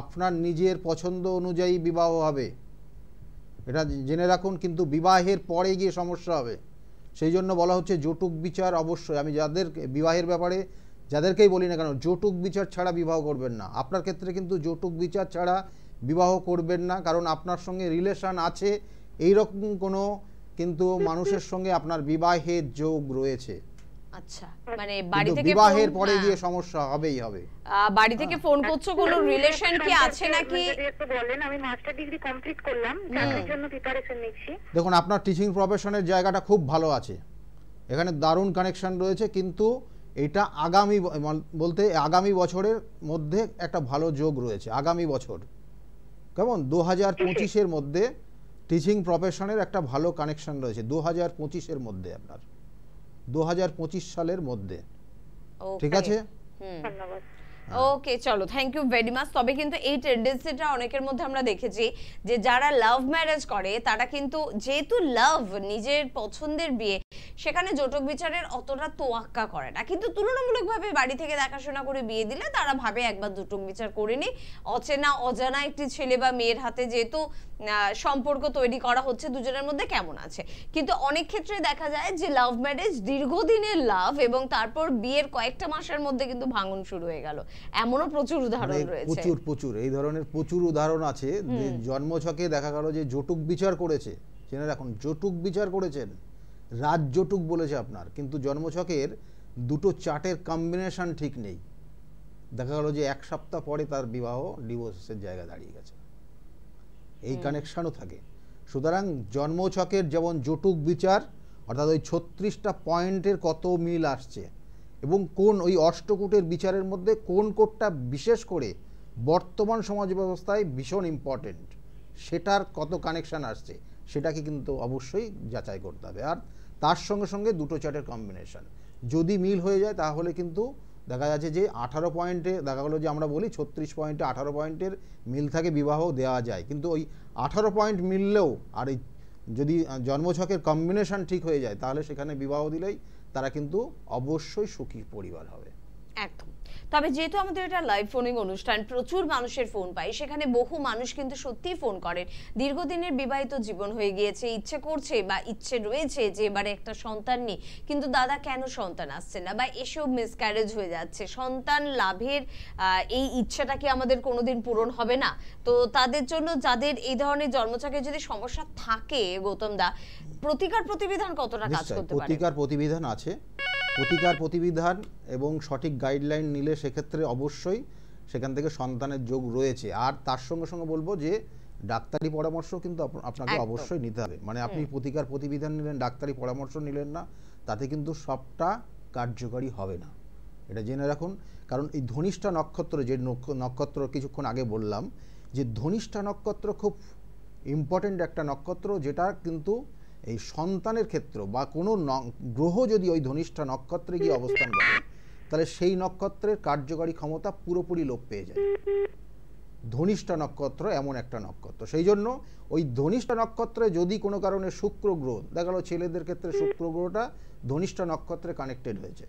আপনার নিজের পছন্দ অনুযায়ী বিবাহ হবে, এটা জেনে রাখুন। কিন্তু বিবাহের পরে গিয়ে সমস্যা হবে, সেই জন্য বলা হচ্ছে যৌতুক বিচার অবশ্যই। আমি যাদের বিবাহের ব্যাপারে যাদেরকেই বলি না কেন, যৌতুক বিচার ছাড়া বিবাহ করবেন না। আপনার ক্ষেত্রে কিন্তু যৌতুক বিচার ছাড়া বিবাহ করবেন না, কারণ আপনার সঙ্গে রিলেশন আছে এইরকম কোনো কিন্তু মানুষের সঙ্গে আপনার বিবাহের যোগ রয়েছে। আচ্ছা, মানে বাড়ি কিন্তু থেকে বিবাহের ফোন- পরে হ্যাঁ। গিয়ে সমস্যা হবেই হবে। বাড়ি থেকে ফোন করছো, কোনো রিলেশন কি আছে নাকি? যদি একটু বলেন। আমি মাস্টার ডিগ্রি কমপ্লিট করলাম, চাকরির জন্য প্রিপারেশন নিচ্ছি। দেখুন, আপনার টিচিং প্রফেশনের জায়গাটা খুব ভালো আছে, এখানে দারুণ কানেকশন রয়েছে, কিন্তু এটা আগামী বলতে আগামী বছরের মধ্যে একটা ভালো যোগ রয়েছে। আগামী বছর কেমন 2025-এর মধ্যে টিচিং প্রফেশনের একটা ভালো কানেকশন রয়েছে, 2025-এর মধ্যে, আপনার 2025 সালের মধ্যে। ঠিক Okay. আছে, ধন্যবাদ। ওকে, চলো, থ্যাংক ইউ ভেরি মাচ। তবে কিন্তু এই টেন্ডেন্সিটা অনেকের মধ্যে আমরা দেখেছি যে যারা লাভ ম্যারেজ করে তারা কিন্তু, যেহেতু লাভ নিজের পছন্দের বিয়ে, সেখানে জটক বিচারের অতটা তোয়াক্কা করে না, কিন্তু তুলনামূলকভাবে বাড়ি থেকে দেখাশোনা করে বিয়ে দিলে তারা ভাবে একবার জটক বিচার করে নি, অচেনা অজানা একটি ছেলে বা মেয়ের হাতে যেহেতু সম্পর্ক তৈরি করা হচ্ছে, দুজনের মধ্যে কেমন আছে। কিন্তু অনেক ক্ষেত্রে দেখা যায় যে লাভ ম্যারেজ দীর্ঘদিনের লাভ এবং তারপর বিয়ের কয়েকটা মাসের মধ্যে কিন্তু ভাঙন শুরু হয়ে গেল, এমনও প্রচুর উদাহরণ রয়েছে। প্রচুর প্রচুর এই ধরনের প্রচুর উদাহরণ আছে। যে জন্মছকে দেখা গেল যে জটুক বিচার করেছে, জেনে রাখুন, জটুক বিচার করেছেন, রাজ জটুক বলেছে আপনার, কিন্তু জন্মছকের দুটো চার্টের কম্বিনেশন ঠিক নেই, দেখা গেল যে 1 সপ্তাহ পরে তার বিবাহ ডিভোর্সের জায়গা দাঁড়িয়ে গেছে, এই কানেকশনও থাকে। সুতরাং জন্মছকের যেমন জটুক বিচার, অর্থাৎ ওই 36টা পয়েন্টের কত মিল আসছে, এবং কোন ওই অষ্টকূটের বিচারের মধ্যে কোন কোটটা বিশেষ করে বর্তমান সমাজ ব্যবস্থায় ভীষণ ইম্পর্টেন্ট, সেটার কত কানেকশন আসছে, সেটাকে কিন্তু অবশ্যই যাচাই করতে হবে। আর তার সঙ্গে সঙ্গে দুটো চার্টের কম্বিনেশন যদি মিল হয়ে যায়, তাহলে কিন্তু দেখা যাচ্ছে যে 18 পয়েন্টে, দেখা গেলো যে আমরা বলি 36 পয়েন্টে 18 পয়েন্টের মিল থাকে, বিবাহ দেওয়া যায়। কিন্তু ওই 18 পয়েন্ট মিললেও আর এই যদি জন্মছকের কম্বিনেশন ঠিক হয়ে যায়, তাহলে সেখানে বিবাহ দিলেই তারা কিন্তু অবশ্যই সুখী পরিবার হবে। একদম। তবে যেহেতু আমাদের এটা লাইভ ফোনিং অনুষ্ঠান, প্রচুর মানুষের ফোন পাই, সেখানে বহু মানুষ কিন্তু সত্যিই ফোন করেন, দীর্ঘদিনের বিবাহিত জীবন হয়ে গিয়েছে, ইচ্ছে করছে বা ইচ্ছে রয়েছে যে এবারে একটা সন্তান নিই, কিন্তু দাদা কেন সন্তান আসছে না, বা এসব মিসক্যারেজ হয়ে যাচ্ছে, সন্তান লাভের এই ইচ্ছাটা কি আমাদের কোনোদিন পূরণ হবে না? তো তাদের জন্য, যাদের এই ধরনের জন্মছকে যদি সমস্যা থাকে, গৌতম দা, প্রতিকার প্রতিবিধান কতটা কাজ নিশ্চয়ই করতে পারে? প্রতিকার প্রতিবিধান আছে, প্রতিকার প্রতিবিধান এবং সঠিক গাইডলাইন নিলে সেক্ষেত্রে অবশ্যই সেখান থেকে সন্তানের যোগ রয়েছে। আর তার সঙ্গে সঙ্গে বলবো যে ডাক্তারি পরামর্শ কিন্তু আপনাকে একদম। অবশ্যই নিতে হবে। মানে আপনি প্রতিকার প্রতিবিধান নিলেন, ডাক্তারি পরামর্শ নিলেন না, তাতে কিন্তু সবটা কার্যকারী হবে না, এটা জেনে রাখুন। কারণ এই ধনিষ্ঠা নক্ষত্র, যে নক্ষত্র কিছুক্ষণ আগে বললাম, যে ধনিষ্ঠা নক্ষত্র খুব ইম্পর্টেন্ট একটা নক্ষত্র, যেটা কিন্তু এই সন্তানের ক্ষেত্র বা কোনো গ্রহ যদি ওই ধনিষ্ঠা নক্ষত্রে গিয়ে অবস্থান করে, তাহলে সেই নক্ষত্রের কার্যকারী ক্ষমতা পুরোপুরি লোপ পেয়ে যায়। ধনিষ্ঠা নক্ষত্র এমন একটা নক্ষত্র, সেই জন্য ওই ধনিষ্ঠা নক্ষত্রে যদি কোনো কারণে শুক্র গ্রহ, দেখা গেলো ছেলেদের ক্ষেত্রে শুক্র গ্রহটা ধনিষ্ঠা নক্ষত্রে কানেক্টেড হয়েছে,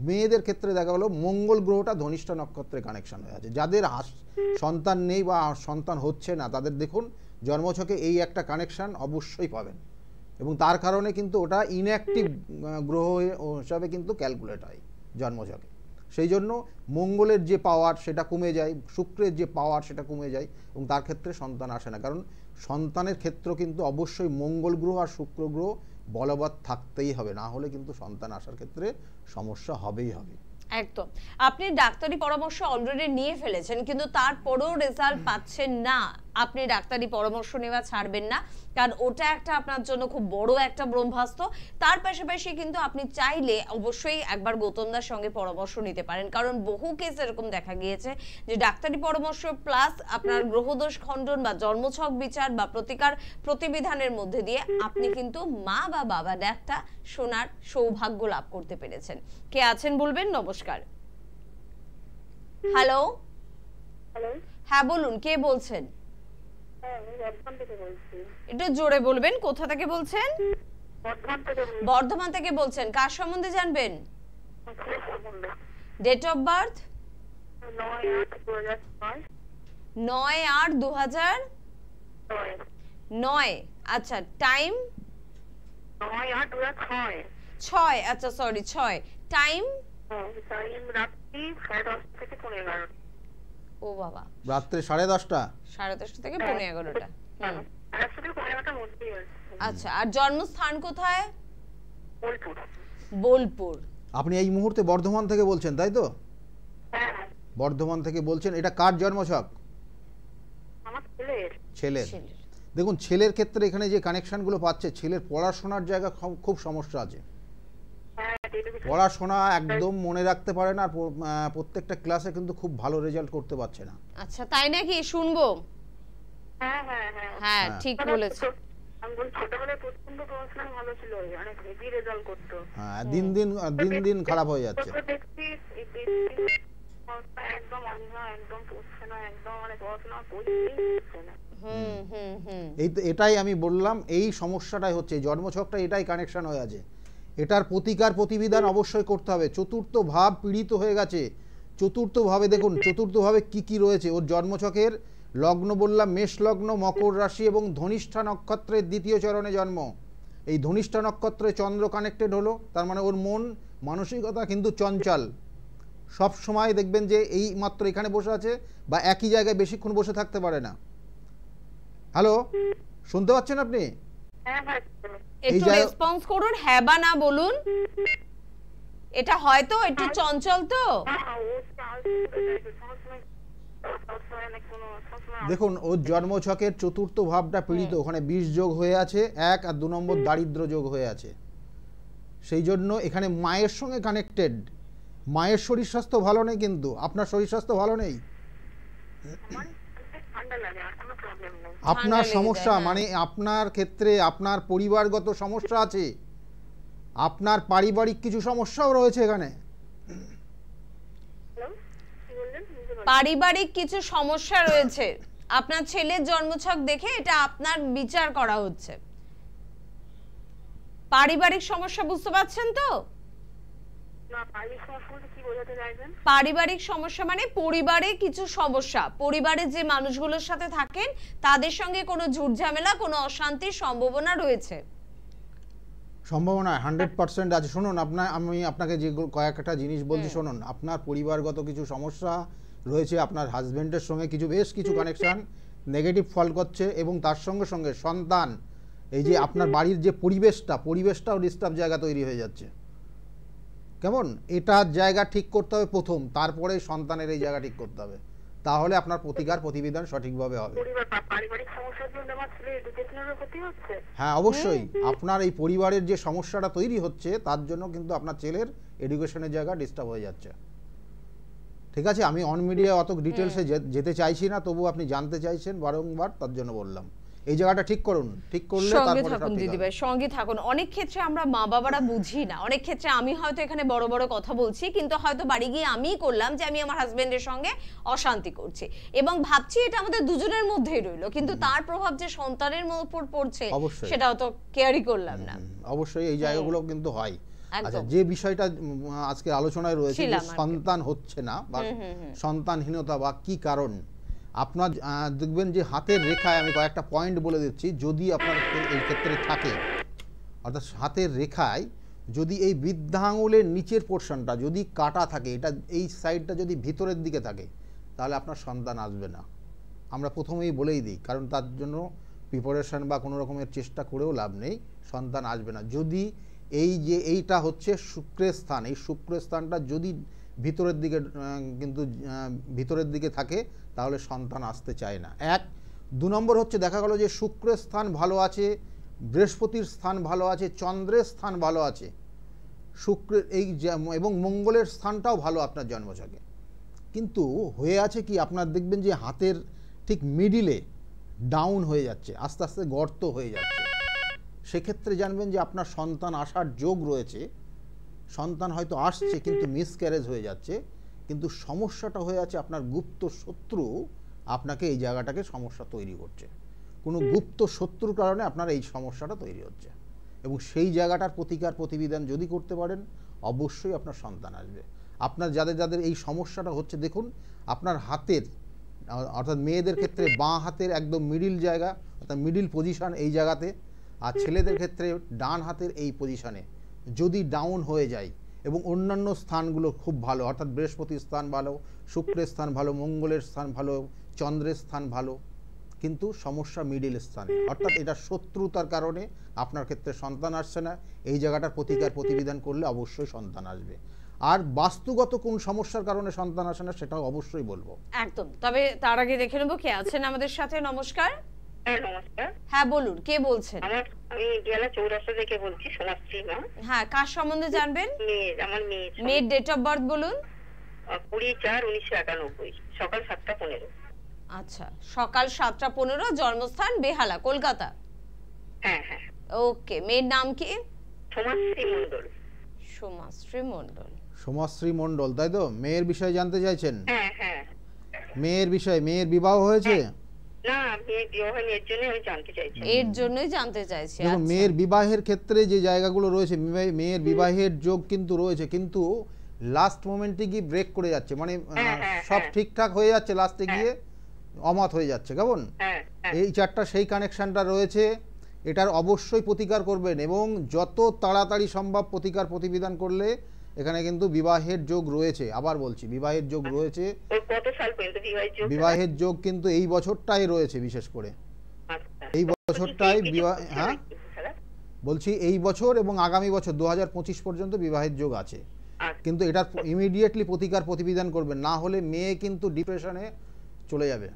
মেয়েদের ক্ষেত্রে দেখা গেলো মঙ্গল গ্রহটা ধনিষ্ঠা নক্ষত্রে কানেকশন হয়ে আছে। যাদের সন্তান নেই বা সন্তান হচ্ছে না, তাদের দেখুন জন্মছকে এই একটা কানেকশন অবশ্যই পাবেন, এবং তার কারণে কিন্তু ওটা ইনঅ্যাক্টিভ গ্রহ হিসাবে কিন্তু ক্যালকুলেট হয় জন্মছকে। সেই জন্য মঙ্গলের যে পাওয়ার সেটা কমে যায়, শুক্রের যে পাওয়ার সেটা কমে যায়, এবং তার ক্ষেত্রে সন্তান আসে না। কারণ সন্তানের ক্ষেত্র কিন্তু অবশ্যই মঙ্গল গ্রহ আর শুক্র গ্রহ বলবৎ থাকতেই হবে, না হলে কিন্তু সন্তান আসার ক্ষেত্রে সমস্যা হবেই হবে। একদম। আপনি ডাক্তারি পরামর্শ অলরেডি নিয়ে ফেলেছেন, কিন্তু তারপরেও রেজাল্ট পাচ্ছেন না, আপনি ডাক্তারি পরামর্শ নেওয়া ছাড়বেন না, কারণ ওটা একটা আপনার জন্য খুব বড় একটা ব্রহ্মাস্ত্র। তার পাশাপাশি কিন্তু আপনি চাইলে অবশ্যই একবার গৌতমদার সঙ্গে পরামর্শ নিতে পারেন, কারণ বহু কেস এরকম দেখা গিয়েছে যে ডাক্তারি পরামর্শ প্লাস আপনার গ্রহদোষ খণ্ডন বা জন্মছক বিচার বা প্রতিকার প্রতিবিধানের মধ্যে দিয়ে আপনি কিন্তু মা বা বাবার একটা শোনার সৌভাগ্য লাভ করতে পেরেছেন। কে আছেন বলবেন? নমস্কার। হ্যালো। হ্যালো, হ্যাঁ বলুন, কে বলছেন? হ্যাঁ আমি বর্ধমান থেকে বলছি। একটু জোরে বলবেন, কোথা থেকে বলছেন? বর্ধমান থেকে বলছি। বর্ধমান থেকে বলছেন, কার সম্বন্ধে জানবেন? Date of birth? 9/8/2006। 9/8/2009। আচ্ছা, টাইম? 9/8/2006। 6, আচ্ছা সরি 6। টাইম? টাইম রাত্রি 10:30 থেকে 11:30। ও বাবা, রাত্রে 10:30টা? 10:30 থেকে 11:30টা। রাত্রি 11:30টার মধ্যেই আছে। আচ্ছা, আর জন্মস্থান কোথায়? বোলপুর। বোলপুর। আপনি এই মুহূর্তে বর্ধমান থেকে বলছেন, তাই তো? হ্যাঁ, বর্ধমান থেকে বলছেন। এটা কার জন্মছক? আমার ছেলের। ছেলের। ছেলের। দেখুন, ছেলের ক্ষেত্রে এখানে যে কানেকশনগুলো পাচ্ছে, ছেলের পড়াশোনার জায়গা খুব সমস্যা আছে। হ্যাঁ, পড়াশোনা একদম মনে রাখতে পারে না, আর প্রত্যেকটা ক্লাসে কিন্তু খুব ভালো রেজাল্ট করতে পারছে না। আচ্ছা, তাই নাকি? শুনবো। হ্যাঁ হ্যাঁ হ্যাঁ হ্যাঁ, ঠিক বলেছেন। আমি বলছি ছোটবেলায় প্রচন্ড পড়াশোনা ভালো ছিল, অনেক হেভি রেজাল্ট করতো। হ্যাঁ, দিন দিন খারাপ হয়ে যাচ্ছে। দেখছি একদম অন্ধা, একদম পড়ছে না, একদম মানে পড়াশোনা করছেই না। এটাই আমি বললাম, এই সমস্যাটাই হচ্ছে, জন্মছকটা এটাই কানেকশন হয়ে আছে। এটার প্রতিকার প্রতিবিধান অবশ্যই করতে হবে। চতুর্থ ভাব পীড়িত হয়ে গেছে। চতুর্থ ভাবে দেখুন, চতুর্থ ভাবে কি কি রয়েছে ওর জন্মছকের। লগ্ন বললাম মেষ লগ্ন, মকর রাশি এবং ধনিষ্ঠা নক্ষত্রের দ্বিতীয় চরণে জন্ম। এই ধনিষ্ঠা নক্ষত্রে চন্দ্র কানেক্টেড হলো, তার মানে ওর মন মানসিকতা কিন্তু চঞ্চল। সব সময় দেখবেন যে এই মাত্র এখানে বসে আছে বা একই জায়গায় বেশিক্ষণ বসে থাকতে পারে না। হ্যালো, শুনতে পাচ্ছেন আপনি? হ্যাঁ হ্যাঁ, একটু রেসপন্স করুন, হ্যাঁ বা না বলুন। এটা হয়তো একটু চঞ্চল তো। দেখুন, ওর জন্মছকের চতুর্থ ভাবটা পীড়িত, ওখানে 20 যোগ হয়ে আছে 1, আর 2 নম্বর দারিদ্র যোগ হয়ে আছে। সেই জন্য এখানে মায়ের সঙ্গে কানেক্টেড। মায়ের শরীর স্বাস্থ্য ভালো নেই, কিন্তু আপনার শরীর স্বাস্থ্য ভালো নেই। আপনার সমস্যা মানে আপনার ক্ষেত্রে আপনার পরিবারগত সমস্যা আছে, আপনার পারিবারিক কিছু সমস্যাও রয়েছে এখানে। পারিবারিক কিছু সমস্যা রয়েছে। আপনার ছেলের জন্মছক দেখে এটা আপনার বিচার করা হচ্ছে। পারিবারিক সমস্যা বুঝতে পারছেন তো? পারিবারিক সমস্যা মানে পরিবারে কিছু সমস্যা, পরিবারে যে মানুষগুলোর সাথে থাকেন তাদের সঙ্গে কোনো ঝুটঝামেলা, কোনো অশান্তির সম্ভাবনা রয়েছে। সম্ভাবনা 100% আছে। শুনুন, আমি আপনাকে যে কয়েকটা জিনিস বলছি শুনুন। আপনার পরিবারগত কিছু সমস্যা রয়েছে, আপনার হাজবেন্ডের সঙ্গে বেশ কিছু কানেকশন নেগেটিভ ফল করছে, এবং তার সঙ্গে সঙ্গে সন্তান, এই যে আপনার বাড়ির যে পরিবেশটাও ডিস্টার্ব জায়গা তৈরি হয়ে যাচ্ছে। কেমন? এটার জায়গা ঠিক করতে হবে প্রথম, তারপরে সন্তানের এই জায়গা ঠিক করতে হবে, তাহলে আপনার প্রতিকার প্রতিবিধান সঠিকভাবে হবে। হ্যাঁ, অবশ্যই। আপনার এই পরিবারের যে সমস্যাটা তৈরি হচ্ছে তার জন্য কিন্তু আপনার ছেলের এডুকেশনের জায়গা ডিস্টার্ব হয়ে যাচ্ছে। ঠিক আছে, আমি অন মিডিয়া অত ডিটেলসে যেতে চাইছি না, তবু আপনি জানতে চাইছেন বারংবার, তার জন্য বললাম এই জায়গাটা ঠিক করুন। ঠিক করলে সঙ্গে থাকুন দিদিভাই, সঙ্গে থাকুন। অনেক ক্ষেত্রে আমরা মা বাবারা বুঝি না, অনেক ক্ষেত্রে আমি হয়তো এখানে বড় বড় কথা বলছি, কিন্তু হয়তো বাড়ি গিয়ে আমিই করলাম যে আমি আমার হাজবেন্ডের সঙ্গে অশান্তি করছি এবং ভাবছি এটা আমাদের দুজনের মধ্যেই রইলো, কিন্তু তার প্রভাব যে সন্তানের উপর পড়ছে সেটাও তো কেয়ারই করলাম না। অবশ্যই এই জায়গাগুলো কিন্তু হয়। আচ্ছা, যে বিষয়টা আজকে আলোচনায় রয়েছে, সন্তান হচ্ছে না বা সন্তানহীনতা বা কি কারণ, আপনার দেখবেন যে হাতের রেখায়, আমি কয়েকটা পয়েন্ট বলে দিচ্ছি, যদি আপনার এই ক্ষেত্রে থাকে, অর্থাৎ হাতের রেখায় যদি এই বৃদ্ধা আঙুলের নিচের পোর্শনটা যদি কাটা থাকে, এটা এই সাইডটা যদি ভিতরের দিকে থাকে, তাহলে আপনার সন্তান আসবে না। আমরা প্রথমেই বলেই দিই, কারণ তার জন্য প্রিপারেশন বা কোনো রকমের চেষ্টা করেও লাভ নেই, সন্তান আসবে না। যদি এইটা হচ্ছে শুক্রের স্থান, এই শুক্রের স্থানটা যদি ভিতরের দিকে থাকে, তাহলে সন্তান আসতে চায় না। 2 নম্বর হচ্ছে দেখা গেল যে শুক্রের স্থান ভালো আছে, বৃহস্পতির স্থান ভালো আছে, চন্দ্রের স্থান ভালো আছে, শুক্রের এবং মঙ্গলের স্থানটাও ভালো আপনার জন্মছকে, কিন্তু হয়ে আছে কি আপনার দেখবেন যে হাতের ঠিক মিডিলে ডাউন হয়ে যাচ্ছে, আস্তে আস্তে গর্ত হয়ে যাচ্ছে। সেক্ষেত্রে জানবেন যে আপনার সন্তান আসার যোগ রয়েছে, সন্তান হয়তো আসছে কিন্তু মিসক্যারেজ হয়ে যাচ্ছে, কিন্তু সমস্যাটা হয়ে আছে আপনার গুপ্ত শত্রু আপনাকে এই জায়গাটাকে সমস্যা তৈরি করছে। কোনো গুপ্ত শত্রুর কারণে আপনার এই সমস্যাটা তৈরি হচ্ছে, এবং সেই জায়গাটার প্রতিকার প্রতিবিধান যদি করতে পারেন অবশ্যই আপনার সন্তান আসবে। আপনার যাদের যাদের এই সমস্যাটা হচ্ছে, দেখুন আপনার হাতের অর্থাৎ মেয়েদের ক্ষেত্রে বাঁ হাতের একদম মিডিল জায়গা অর্থাৎ মিডিল পজিশন এই জায়গাতে, আর ছেলেদের ক্ষেত্রে ডান হাতের এই পজিশনে যদি ডাউন হয়ে যায় এবং অন্যান্য স্থানগুলো খুব ভালো অর্থাৎ বৃহস্পতির স্থান ভালো, শুক্রের স্থান ভালো, মঙ্গলের স্থান ভালো, চন্দ্রের স্থান ভালো, কিন্তু সমস্যা মিডিল স্থানে, অর্থাৎ এটা শত্রুতার কারণে আপনার ক্ষেত্রে সন্তান আসছে না। এই জায়গাটার প্রতিকার প্রতিবিধান করলে অবশ্যই সন্তান আসবে। আর বাস্তুগত কোন সমস্যার কারণে সন্তান আসে না সেটাও অবশ্যই বলবো। একদম। তবে তার আগে দেখে নেবো কে আছেন আমাদের সাথে। নমস্কার। হ্যাঁ নমস্কার। হ্যাঁ বলুন, কে বলছেন? আমি দিয়ালা চৌরাস্তা থেকে বলছি, সোনাশ্রী মা। হ্যাঁ, কার সম্বন্ধে জানবেন? আমার মেয়ের ডেট অফ বার্থ বলুন। 20/4/1991, সকাল 7:15। আচ্ছা, সকাল 7:15, জন্মস্থান বেহালা, কলকাতা। হ্যাঁ হ্যাঁ। ওকে, মেয়ের নাম কি? সোমাশ্রী মণ্ডল। সোমাশ্রী মণ্ডল। সোমাশ্রী মণ্ডল, তাই তো? মেয়ের বিষয়ে জানতে চাইছেন? হ্যাঁ হ্যাঁ। মেয়ের বিষয়ে, মেয়ের বিবাহ হয়েছে? না, মেয়ের বিবাহ হয়নি, এর জন্য আমি জানতে চাইছি। এর জন্যই জানতে চাইছি। দেখুন মেয়ের বিবাহের ক্ষেত্রে যে জায়গাগুলো রয়েছে, মেয়ের বিবাহের যোগ কিন্তু রয়েছে, কিন্তু লাস্ট মোমেন্টে গিয়ে ব্রেক করে যাচ্ছে, মানে সব ঠিকঠাক হয়ে যাচ্ছে, লাস্টে গিয়ে অমত হয়ে যাচ্ছে, কেমন? এই চারটা সেই কানেকশনটা রয়েছে, এটার অবশ্যই প্রতিকার করবেন, এবং যত তাড়াতাড়ি সম্ভব প্রতিকার প্রতিবিধান করলে এখানে কিন্তু বিবাহের যোগ রয়েছে। আবার বলছি, বিবাহের যোগ রয়েছে। কত সাল পর্যন্ত বিবাহের যোগ কিন্তু এই বছরটাই রয়েছে, বিশেষ করে এই বছরটাই বিবাহ। হ্যাঁ বলছি, এই বছর এবং আগামী বছর 2025 পর্যন্ত বিবাহের যোগ আছে, কিন্তু এটা ইমিডিয়েটলি প্রতিকার প্রতিবিধান করবেন, না হলে মেয়ে কিন্তু ডিপ্রেশনে চলে যাবে।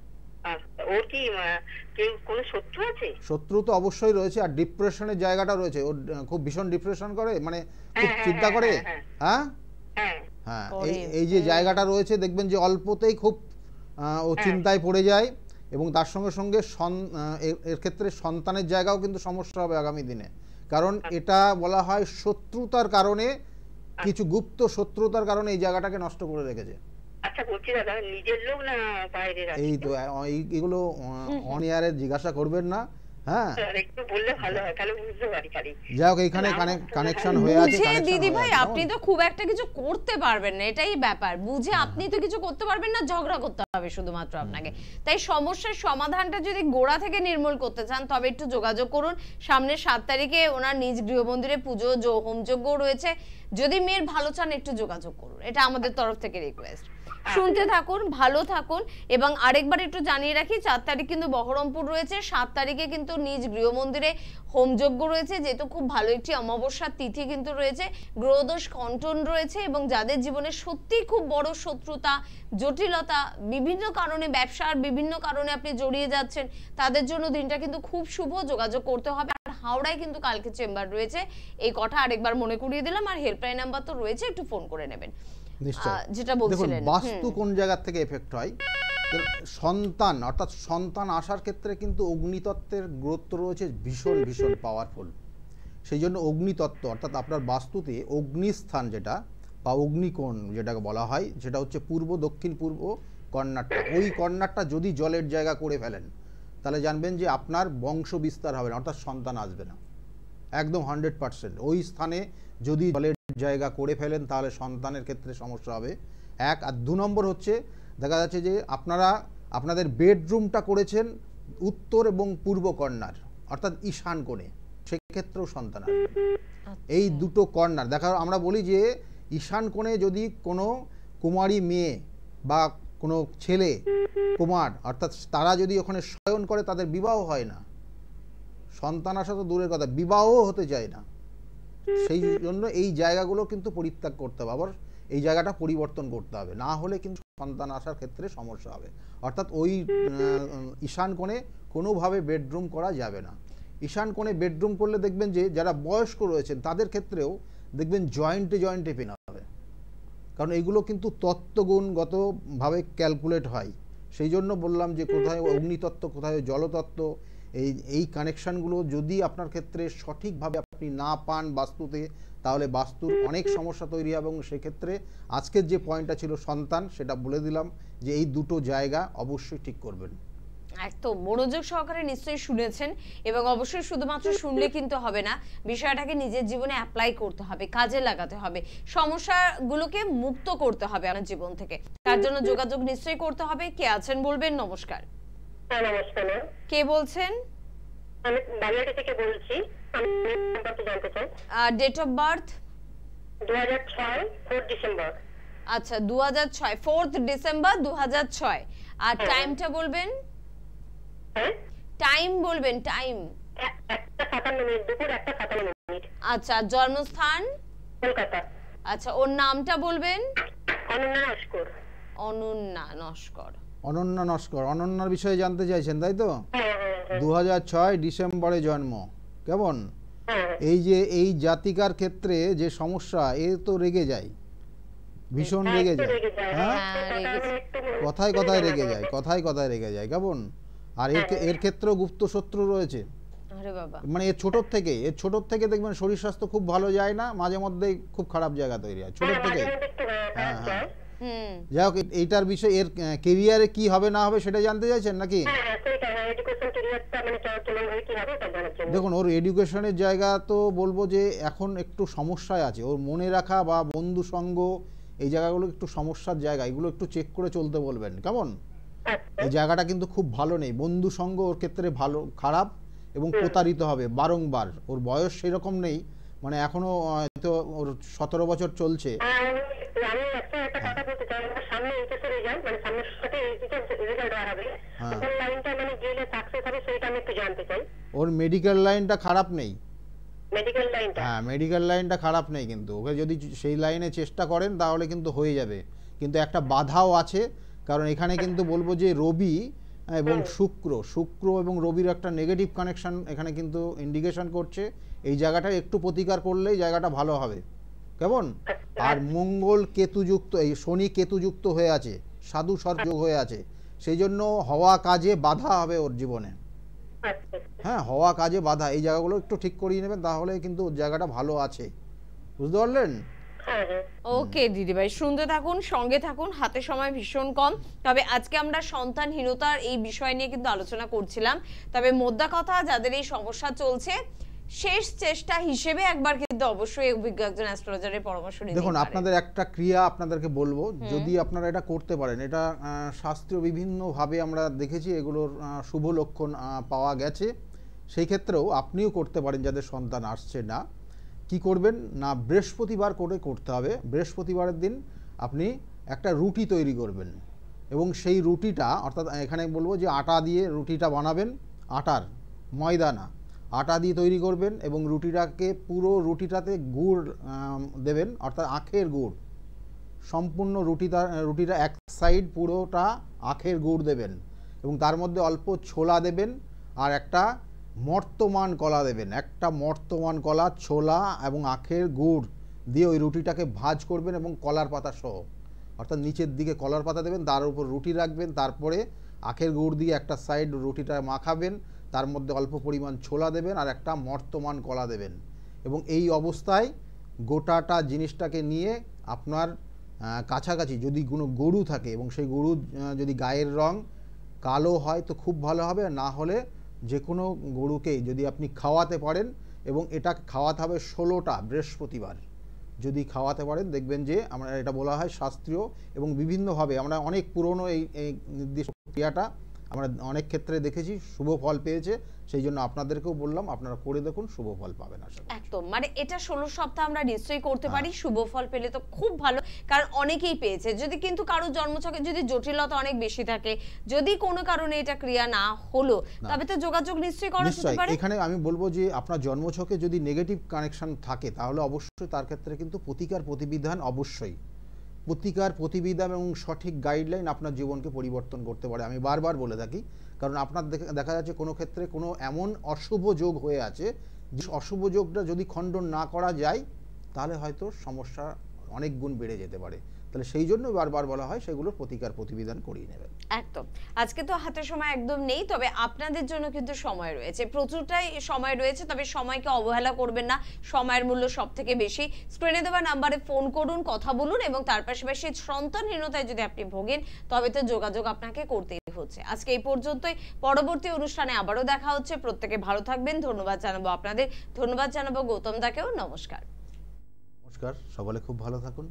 ওর কি কেউ কোনো শত্রু আছে? শত্রু তো অবশ্যই রয়েছে, আর ডিপ্রেশনের জায়গাটা রয়েছে, ওর খুব ভীষণ ডিপ্রেশন করে, মানে খুব চিন্তা করে। হ্যাঁ হ্যাঁ, এই যে জায়গাটা রয়েছে দেখবেন যে অল্পতেই খুব ও চিন্তায় পড়ে যায়, এবং তার সঙ্গে সঙ্গে এর ক্ষেত্রে সন্তানের জায়গাও কিন্তু সমস্যা হবে আগামী দিনে, কারণ এটা বলা হয় শত্রুতার কারণে, কিছু গুপ্ত শত্রুতার কারণে এই জায়গাটাকে নষ্ট করে রেখেছে। আচ্ছা বলছি দাদা, নিজের লোক না বাইরের? এই তো এগুলো অন এয়ারে জিজ্ঞাসা করবেন না। হ্যাঁ একটু বললে ভালো হয়, তাহলে বুঝতে পারি। খালি যাও এখানে কানেকশন হয়ে আছে। বুঝে দিদি ভাই, আপনি তো খুব একটা কিছু করতে পারবেন না, এটাই ব্যাপার। বুঝে আপনি তো কিছু করতে পারবেন না, ঝগড়া করতে হবে শুধুমাত্র আপনাকে। তাই সমস্যার সমাধানটা যদি গোড়া থেকে নির্মূল করতে চান তবে একটু যোগাযোগ করুন। সামনের 7 তারিখে ওনার নিজ গৃহমন্দিরে পুজো হোমযজ্ঞ রয়েছে। যদি মেয়ের ভালো চান একটু যোগাযোগ করুন, এটা আমাদের তরফ থেকে রিকোয়েস্ট। শুনতে থাকুন, ভালো থাকুন, এবং আরেকবার একটু জানিয়ে রাখি 4 তারিখ কিন্তু বহরমপুর রয়েছে, 7 তারিখে কিন্তু নিজ গৃহমন্দিরে হোমযজ্ঞ রয়েছে, যেহেতু খুব ভালো একটি অমাবস্যার তিথি কিন্তু রয়েছে, গ্রহদোষ কন্টন রয়েছে, এবং যাদের জীবনে সত্যি খুব বড় শত্রুতা, জটিলতা, বিভিন্ন কারণে ব্যবসার বিভিন্ন কারণে আপনি জড়িয়ে যাচ্ছেন, তাদের জন্য দিনটা কিন্তু খুব শুভ। যোগাযোগ করতে হবে। আর হাওড়ায় কিন্তু কালকে চেম্বার রয়েছে, এই কথা আরেকবার মনে করিয়ে দিলাম। আর হেল্পলাইন নাম্বার তো রয়েছে, একটু ফোন করে নেবেন। যেটা বলছিলেন, বাস্তু কোন জায়গা থেকে এফেক্ট হয়, সন্তান অর্থাৎ সন্তান আসার ক্ষেত্রে কিন্তু অগ্নিতত্ত্বের গুরুত্ব রয়েছে ভীষণ ভীষণ পাওয়ারফুল। সেই জন্য অগ্নিতত্ত্ব অর্থাৎ আপনার বাস্তুতে অগ্নিস্থান যেটা বা অগ্নিকোণ যেটাকে বলা হয়, সেটা হচ্ছে পূর্ব দক্ষিণ পূর্ব কর্নারটা। ওই কর্নারটা যদি জলের জায়গা করে ফেলেন তাহলে জানবেন যে আপনার বংশ বিস্তার হবে না, অর্থাৎ সন্তান আসবে না, একদম 100%। ওই স্থানে যদি জলের জায়গা করে ফেলেন তাহলে সন্তানের ক্ষেত্রে সমস্যা হবে, 1। আর 2 নম্বর হচ্ছে দেখা যাচ্ছে যে আপনাদের বেডরুমটা করেছেন উত্তর এবং পূর্ব কর্নার অর্থাৎ ঈশান কোণে, সেক্ষেত্রেও সন্তান আসবে। এই দুটো কর্নার দেখা, আমরা বলি যে ঈশান কোণে যদি কোনো কুমারী মেয়ে বা কোনো ছেলে কুমার অর্থাৎ তারা যদি ওখানে শয়ন করে তাদের বিবাহ হয় না, সন্তান আসা তো দূরের কথা, বিবাহও হতে চায় না। সেই জন্য এই জায়গাগুলো কিন্তু পরিত্যাগ করতে হবে। আবার এই জায়গাটা পরিবর্তন করতে হবে, না হলে কিন্তু সন্তান আসার ক্ষেত্রে সমস্যা হবে। অর্থাৎ ওই ঈশান কোণে কোনোভাবে বেডরুম করা যাবে না। ঈশান কোণে বেডরুম করলে দেখবেন যে যারা বয়স্ক রয়েছেন তাদের ক্ষেত্রেও দেখবেন জয়েন্টে জয়েন্টে পেন হবে, কারণ এইগুলো কিন্তু তত্ত্বগুণগতভাবে ক্যালকুলেট হয়। সেই জন্য বললাম যে কোথায় অগ্নিতত্ত্ব, কোথায় জলতত্ত্ব, এই কানেকশানগুলো যদি আপনার ক্ষেত্রে সঠিকভাবে আপনি না পান বাস্তুতে, তাহলে বাস্তুর অনেক সমস্যা তৈরি হবে। এবং সেক্ষেত্রে আজকের যে পয়েন্টটা ছিল সন্তান, সেটা বলে দিলাম যে এই দুটো জায়গা অবশ্যই ঠিক করবেন। একদম মনোযোগ সহকারে নিশ্চয়ই শুনেছেন, এবং অবশ্যই শুধুমাত্র শুনলে কিন্তু হবে না, বিষয়টাকে নিজের জীবনে অ্যাপ্লাই করতে হবে, কাজে লাগাতে হবে, সমস্যাগুলোকে মুক্ত করতে হবে আমার জীবন থেকে। তার জন্য যোগাযোগ নিশ্চয়ই করতে হবে। কে আছেন বলবেন? নমস্কার। নমস্কার। কে বলছেন? আমি বালিয়াটি থেকে বলছি। আমি সম্পর্কে জানতে চাই। Date of birth? 2006 4 ডিসেম্বর। আচ্ছা 2006 4 ডিসেম্বর 2006। আর টাইমটা বলবেন? হ্যাঁ, টাইম বলবেন, টাইম। 1:57 দুপুর 1:57। আচ্ছা জন্মস্থান? কলকাতা। আচ্ছা ওর নামটা বলবেন? অনন্যা নস্কর। অনন্যা নস্কর। অনন্যা নস্কর, অনন্যার বিষয়ে জানতে চাইছেন তাই তো? হ্যাঁ। 2006 ডিসেম্বরে জন্ম, কেমন? হ্যাঁ। এই যে এই জাতিকার ক্ষেত্রে যে সমস্যা, এ তো রেগে যায়, ভীষণ রেগে যায়। হ্যাঁ, কথায় কথায় রেগে যায়, কথায় কথায় রেগে যায়, কেমন? আর এর ক্ষেত্রেও গুপ্ত শত্রু রয়েছে। আরে বাবা, মানে এর ছোটোর থেকে দেখবেন শরীর স্বাস্থ্য খুব ভালো যায় না, মাঝে মধ্যে খুব খারাপ জায়গা তৈরি হয় ছোটোর থেকে। হ্যাঁ হ্যাঁ, যাই হোক এইটার বিষয়ে এর কেরিয়ারে কি হবে না হবে সেটা জানতে চাইছেন নাকি? দেখুন ওর এডুকেশনের জায়গা তো বলবো যে এখন একটু সমস্যায় আছে, ওর মনে রাখা বা বন্ধু সঙ্গ এই জায়গাগুলো একটু সমস্যার জায়গা, এগুলো একটু চেক করে চলতে বলবেন, কেমন? এই জায়গাটা কিন্তু খুব ভালো নেই, বন্ধু সঙ্গ ওর ক্ষেত্রে ভালো খারাপ এবং প্রতারিত হবে বারংবার। ওর বয়স সেরকম নেই, মানে এখনো হয়তো ওর 17 বছর চলছে। ওর মেডিকেল লাইনটা খারাপ নেই। হ্যাঁ মেডিকেল লাইনটা খারাপ নেই, কিন্তু ওকে যদি সেই লাইনে চেষ্টা করেন তাহলে কিন্তু হয়ে যাবে। কিন্তু একটা বাধাও আছে, কারণ এখানে কিন্তু বলবো যে রবি এবং শুক্র এবং রবির একটা নেগেটিভ কানেকশন এখানে কিন্তু ইন্ডিকেশন করছে। এই জায়গাটা একটু প্রতিকার করলেই জায়গাটা ভালো হবে, কেমন? আর মঙ্গল কেতুযুক্ত, এই শনি কেতুযুক্ত হয়ে আছে, সাধু সর্যোগ হয়ে আছে, সেই জন্য হওয়া কাজে বাধা হবে ওর জীবনে। হ্যাঁ হওয়া কাজে বাধা, এই জায়গাগুলো একটু ঠিক করিয়ে নেবেন, তাহলে কিন্তু জায়গাটা ভালো আছে, বুঝতে পারলেন? ওকে দিদি ভাই, শুনতে থাকুন, সঙ্গে থাকুন, হাতে সময় ভীষণ কম। তবে আজকে আমরা সন্তানহীনতার এই বিষয় নিয়ে কিন্তু আলোচনা করছিলাম। তবে মোদ্দা কথা, যাদের এই সমস্যা চলছে, শেষ চেষ্টা হিসেবে একবার কিন্তু অবশ্যই অভিজ্ঞ একজন অ্যাস্ট্রোলজারের পরামর্শ নিতে। দেখুন আপনাদের একটা ক্রিয়া আপনাদেরকে বলবো, যদি আপনারা এটা করতে পারেন, এটা শাস্ত্রীয় বিভিন্নভাবে আমরা দেখেছি এগুলোর শুভ লক্ষণ পাওয়া গেছে, সেই ক্ষেত্রেও আপনিও করতে পারেন যাদের সন্তান আসছে না। কি করবেন না, বৃহস্পতিবার করে করতে হবে। বৃহস্পতিবারের দিন আপনি একটা রুটি তৈরি করবেন, এবং সেই রুটিটা অর্থাৎ এখানে বলবো যে আটা দিয়ে রুটিটা বানাবেন, আটার ময়দা না, আটা দিয়ে তৈরি করবেন, এবং রুটিটাকে পুরো রুটিটাতে গুড় দেবেন, অর্থাৎ আখের গুড়, সম্পূর্ণ রুটিটা এক সাইড পুরোটা আখের গুড় দেবেন, এবং তার মধ্যে অল্প ছোলা দেবেন, আর একটা মর্তমান কলা দেবেন। একটা মর্তমান কলা, ছোলা এবং আখের গুড় দিয়ে ওই রুটিটাকে ভাজ করবেন, এবং কলার পাতা সহ, অর্থাৎ নিচের দিকে কলার পাতা দেবেন, তার উপর রুটি রাখবেন, তারপরে আখের গুড় দিয়ে একটা সাইড রুটিটা মাখাবেন, তার মধ্যে অল্প পরিমাণ ছোলা দেবেন আর একটা মর্তমান কলা দেবেন, এবং এই অবস্থায় গোটাটা জিনিসটাকে নিয়ে আপনার কাছাকাছি যদি কোনো গরু থাকে, এবং সেই গরু যদি গায়ের রং কালো হয় তো খুব ভালো হবে, না হলে যে কোনো গরুকেই যদি আপনি খাওয়াতে পারেন, এবং এটা খাওয়াতে হবে 16টা বৃহস্পতিবার যদি খাওয়াতে পারেন, দেখবেন যে আমরা এটা বলা হয় শাস্ত্রীয়, এবং বিভিন্নভাবে আমরা অনেক পুরনো এই নির্দিষ্ট ক্রিয়াটা আমরা অনেক ক্ষেত্রে দেখেছি শুভ ফল পেয়েছে, সেই জন্য আপনাদেরকেও বললাম আপনারা করে দেখুন, শুভ ফল পাবেন আশা করি। একদম, মানে এটা 16 সপ্তাহ আমরা নিশ্চয়ই করতে পারি, শুভ ফল পেলে তো খুব ভালো, কারণ অনেকেই পেয়েছে। যদি কিন্তু কারো জন্মছকে যদি জটিলতা অনেক বেশি থাকে, যদি কোনো কারণে এটা ক্রিয়া না হলো, তবে তো যোগাযোগ নিশ্চয়ই করা যেতে পারে। এখানে আমি বলবো যে আপনার জন্মছকে যদি নেগেটিভ কানেকশন থাকে, তাহলে অবশ্যই তার ক্ষেত্রে কিন্তু প্রতিকার প্রতিবিধান অবশ্যই, প্রতিকার, প্রতিবিধান এবং সঠিক গাইডলাইন আপনার জীবনকে পরিবর্তন করতে পারে। আমি বারবার বলে থাকি, কারণ আপনার দেখা যাচ্ছে কোনো ক্ষেত্রে কোনো এমন অশুভ যোগ হয়ে আছে, যে অশুভ যোগটা যদি খণ্ডন না করা যায় তাহলে হয়তো সমস্যা অনেক গুণ বেড়ে যেতে পারে। তাহলে সেই জন্য বারবার বলা হয় সেগুলোর প্রতিকার প্রতিবিধান করিয়ে নেবেন। একদম। আজকে তো হাতে সময় একদম নেই, তবে আপনাদের জন্য কিন্তু সময় রয়েছে, প্রচুরটাই সময় রয়েছে, তবে সময়কে অবহেলা করবেন না, সময়ের মূল্য সব থেকে বেশি। স্ক্রিনে দেওয়া নাম্বারে ফোন করুন, কথা বলুন, এবং তার পাশাপাশি সন্তানহীনতায় যদি আপনি ভোগেন তবে তো যোগাযোগ আপনাকে করতেই হচ্ছে। আজকে এই পর্যন্তই, পরবর্তী অনুষ্ঠানে আবারও দেখা হচ্ছে। প্রত্যেকে ভালো থাকবেন। ধন্যবাদ জানাবো আপনাদের, ধন্যবাদ জানাবো গৌতম দাকেও। নমস্কার। নমস্কার, সকলে খুব ভালো থাকুন।